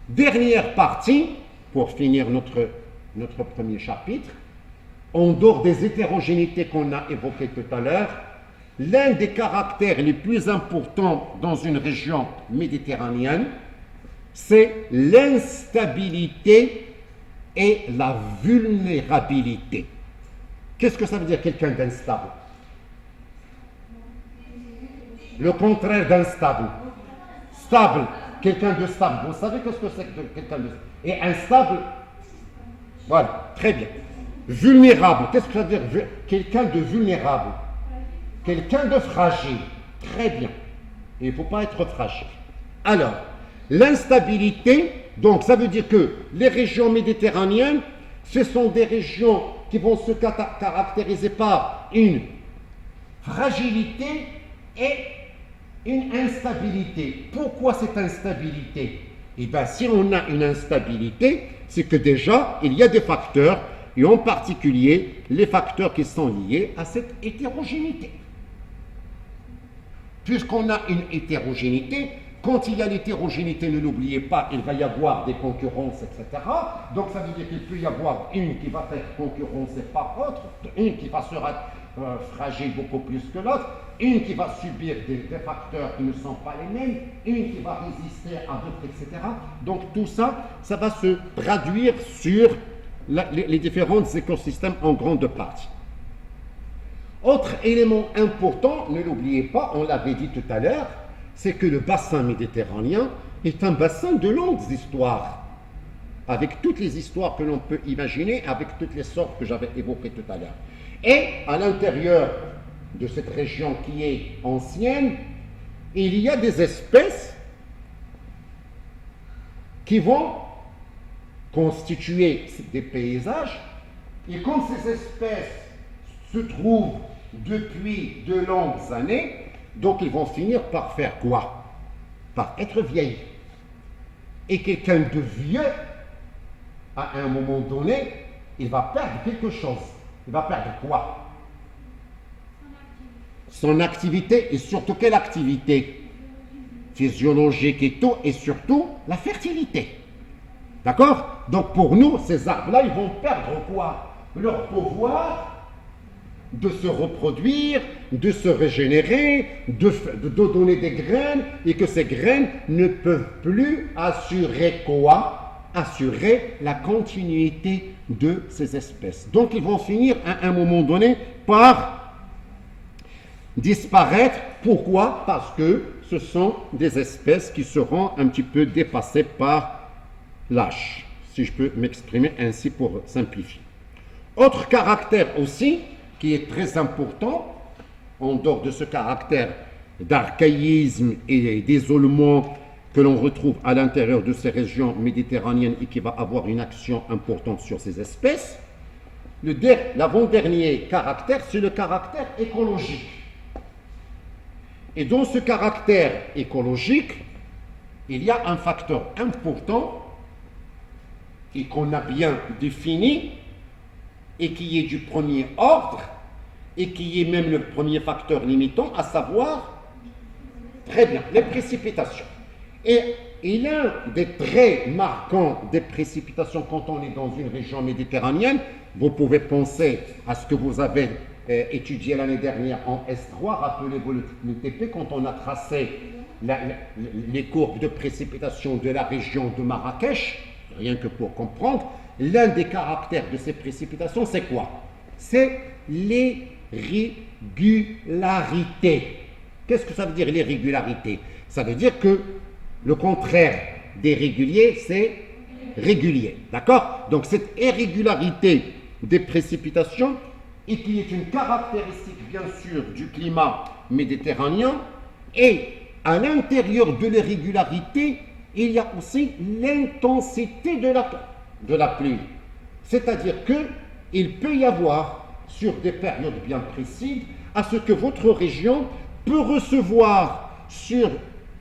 dernière partie, pour finir notre premier chapitre, en dehors des hétérogénéités qu'on a évoquées tout à l'heure, l'un des caractères les plus importants dans une région méditerranéenne, c'est l'instabilité et la vulnérabilité. Qu'est-ce que ça veut dire quelqu'un d'instable? Le contraire d'instable. Stable, quelqu'un de stable. Vous savez qu'est-ce que c'est que quelqu'un de stable? Et instable, voilà, très bien. Vulnérable, qu'est-ce que ça veut dire? Quelqu'un de vulnérable. Quelqu'un de fragile. Très bien. Et il ne faut pas être fragile. Alors, l'instabilité, donc ça veut dire que les régions méditerranéennes, ce sont des régions qui vont se caractériser par une fragilité et une instabilité. Pourquoi cette instabilité? Eh bien, si on a une instabilité, c'est que déjà, il y a des facteurs, et en particulier, les facteurs qui sont liés à cette hétérogénéité. Puisqu'on a une hétérogénéité, quand il y a l'hétérogénéité, ne l'oubliez pas, il va y avoir des concurrences, etc. Donc ça veut dire qu'il peut y avoir une qui va être concurrencée par l'autre, une qui va se fragile beaucoup plus que l'autre, une qui va subir des facteurs qui ne sont pas les mêmes, une qui va résister à d'autres, etc. Donc tout ça, ça va se traduire sur les différents écosystèmes en grande partie. Autre élément important, ne l'oubliez pas, on l'avait dit tout à l'heure, c'est que le bassin méditerranéen est un bassin de longues histoires, avec toutes les histoires que l'on peut imaginer, avec toutes les sortes que j'avais évoquées tout à l'heure. Et à l'intérieur de cette région qui est ancienne, il y a des espèces qui vont constituer des paysages, et comme ces espèces se trouvent depuis de longues années, donc ils vont finir par faire quoi? Par être vieilles. Et quelqu'un de vieux, à un moment donné, il va perdre quelque chose. Il va perdre quoi? Son activité, et surtout quelle activité? Physiologique et tout, et surtout la fertilité. D'accord? Donc pour nous, ces arbres-là, ils vont perdre quoi? Leur pouvoir de se reproduire, de se régénérer, de donner des graines, et que ces graines ne peuvent plus assurer quoi? Assurer la continuité de ces espèces. Donc ils vont finir à un moment donné par disparaître. Pourquoi? Parce que ce sont des espèces qui seront un petit peu dépassées par l'âge, si je peux m'exprimer ainsi pour simplifier. Autre caractère aussi, qui est très important, en dehors de ce caractère d'archaïsme et d'isolement que l'on retrouve à l'intérieur de ces régions méditerranéennes et qui va avoir une action importante sur ces espèces, l'avant-dernier caractère, c'est le caractère écologique. Et dans ce caractère écologique, il y a un facteur important et qu'on a bien défini, et qui est du premier ordre, et qui est même le premier facteur limitant, à savoir, très bien, les précipitations. Et Et l'un des traits marquants des précipitations quand on est dans une région méditerranéenne, vous pouvez penser à ce que vous avez étudié l'année dernière en S3, rappelez-vous le TP, quand on a tracé les courbes de précipitation de la région de Marrakech, rien que pour comprendre, l'un des caractères de ces précipitations, c'est quoi? C'est l'irrégularité. Qu'est-ce que ça veut dire l'irrégularité? Ça veut dire que le contraire des réguliers, c'est régulier. D'accord? Donc cette irrégularité des précipitations, et qui est une caractéristique bien sûr du climat méditerranéen, et à l'intérieur de l'irrégularité, il y a aussi l'intensité de la pluie. C'est-à-dire qu'il peut y avoir, sur des périodes bien précises, à ce que votre région peut recevoir sur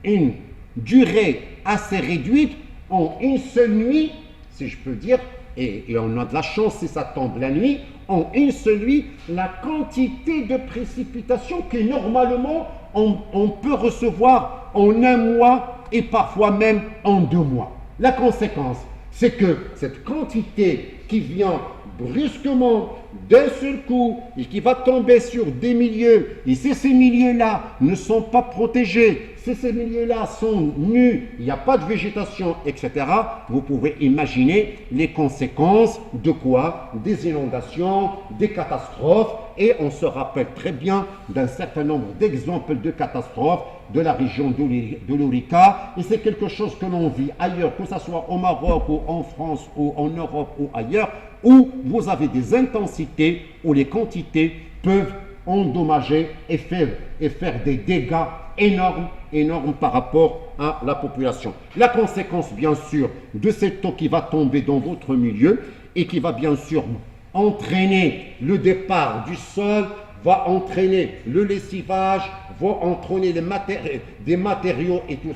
une durée assez réduite, en une seule nuit, si je peux dire, et on a de la chance si ça tombe la nuit, en une seule nuit, la quantité de précipitations que normalement on peut recevoir en un mois et parfois même en 2 mois. La conséquence, c'est que cette quantité qui vient brusquement d'un seul coup et qui va tomber sur des milieux, et si ces milieux-là ne sont pas protégés, si ces milieux-là sont nus, il n'y a pas de végétation, etc., vous pouvez imaginer les conséquences de quoi? Des inondations, des catastrophes, et on se rappelle très bien d'un certain nombre d'exemples de catastrophes de la région de l'Ourika, et c'est quelque chose que l'on vit ailleurs, que ce soit au Maroc ou en France ou en Europe ou ailleurs, où vous avez des intensités où les quantités peuvent endommager et faire des dégâts énormes par rapport à la population. La conséquence, bien sûr, de cette eau qui va tomber dans votre milieu et qui va bien sûr entraîner le départ du sol, va entraîner le lessivage, va entraîner des matériaux et tout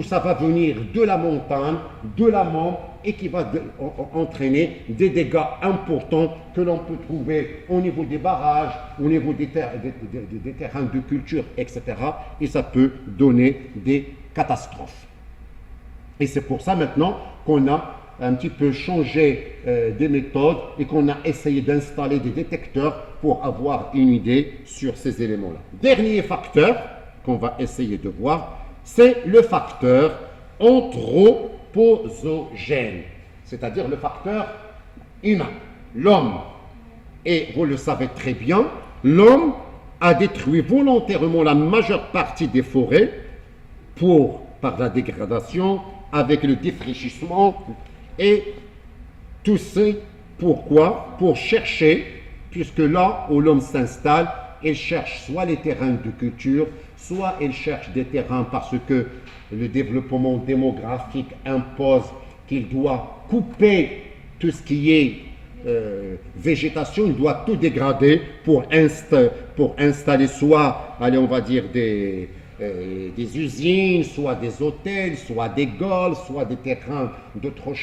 ça va venir de la montagne, de l'amont, et qui va entraîner des dégâts importants que l'on peut trouver au niveau des barrages, au niveau des terrains de culture, etc. Et ça peut donner des catastrophes. Et c'est pour ça maintenant qu'on a un petit peu changé des méthodes et qu'on a essayé d'installer des détecteurs pour avoir une idée sur ces éléments-là. Dernier facteur qu'on va essayer de voir, c'est le facteur anthropogène, c'est-à-dire le facteur humain, l'homme. Et vous le savez très bien, l'homme a détruit volontairement la majeure partie des forêts par la dégradation, avec le défrichissement, et tout c'est pourquoi? Pour chercher, puisque là où l'homme s'installe, il cherche soit les terrains de culture, soit il cherche des terrains parce que le développement démographique impose qu'il doit couper tout ce qui est végétation, il doit tout dégrader pour installer soit, allez, on va dire des usines, soit des hôtels, soit des golfs, soit des terrains d'autres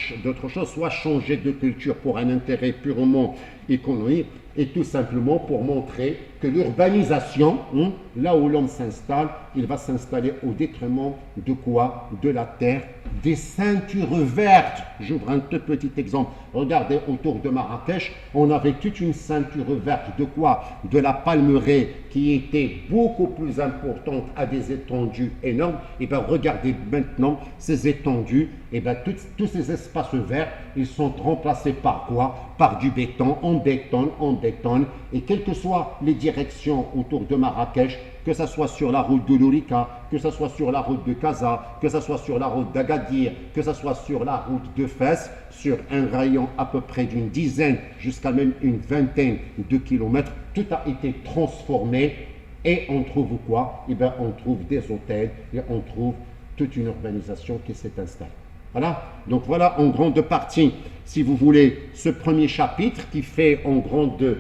choses, soit changer de culture pour un intérêt purement économique, et tout simplement pour montrer que l'urbanisation, là où l'homme s'installe, il va s'installer au détriment de quoi? De la terre, des ceintures vertes. J'ouvre un tout petit exemple. Regardez autour de Marrakech, on avait toute une ceinture verte de quoi? De la palmeraie qui était beaucoup plus importante à des étendues énormes. Et bien regardez maintenant ces étendues, et bien tous ces espaces verts, ils sont remplacés par quoi? Par du béton, on bétonne, et quelles que soient les directions autour de Marrakech, que ce soit sur la route de l'Ourika, que ce soit sur la route de Casa, que ce soit sur la route d'Agadir, que ce soit sur la route de Fès, sur un rayon à peu près d'une dizaine jusqu'à même une vingtaine de kilomètres, tout a été transformé, et on trouve quoi? Eh bien, on trouve des hôtels et on trouve toute une urbanisation qui s'est installée. Voilà, donc voilà en grande partie, si vous voulez, ce premier chapitre qui fait en grande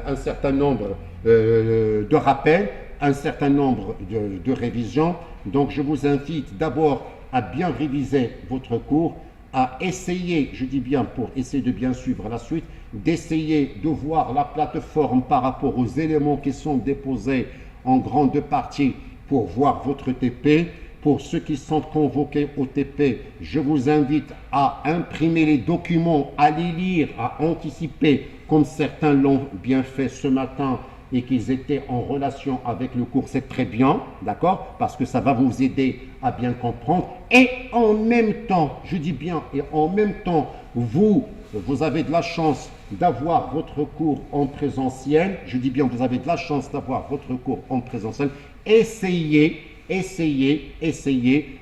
un certain nombre de rappels, un certain nombre de révisions. Donc je vous invite d'abord à bien réviser votre cours, à essayer, je dis bien pour essayer de bien suivre la suite, d'essayer de voir la plateforme par rapport aux éléments qui sont déposés en grande partie pour voir votre TP, pour ceux qui sont convoqués au TP, je vous invite à imprimer les documents, à les lire, à anticiper, comme certains l'ont bien fait ce matin et qu'ils étaient en relation avec le cours, c'est très bien, d'accord? Parce que ça va vous aider à bien comprendre. Et en même temps, je dis bien, et en même temps, vous avez de la chance d'avoir votre cours en présentiel. Je dis bien, vous avez de la chance d'avoir votre cours en présentiel. Essayez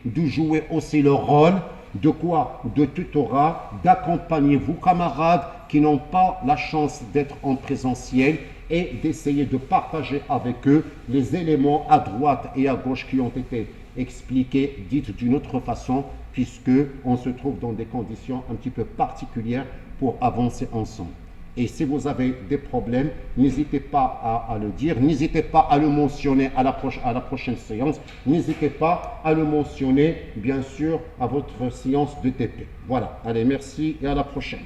de jouer aussi le rôle de quoi? De tutorat, d'accompagner vos camarades qui n'ont pas la chance d'être en présentiel et d'essayer de partager avec eux les éléments à droite et à gauche qui ont été expliqués, dites d'une autre façon, puisque on se trouve dans des conditions un petit peu particulières pour avancer ensemble. Et si vous avez des problèmes, n'hésitez pas à le dire, n'hésitez pas à le mentionner à la prochaine séance, n'hésitez pas à le mentionner, bien sûr, à votre séance de TP. Voilà, allez, merci et à la prochaine.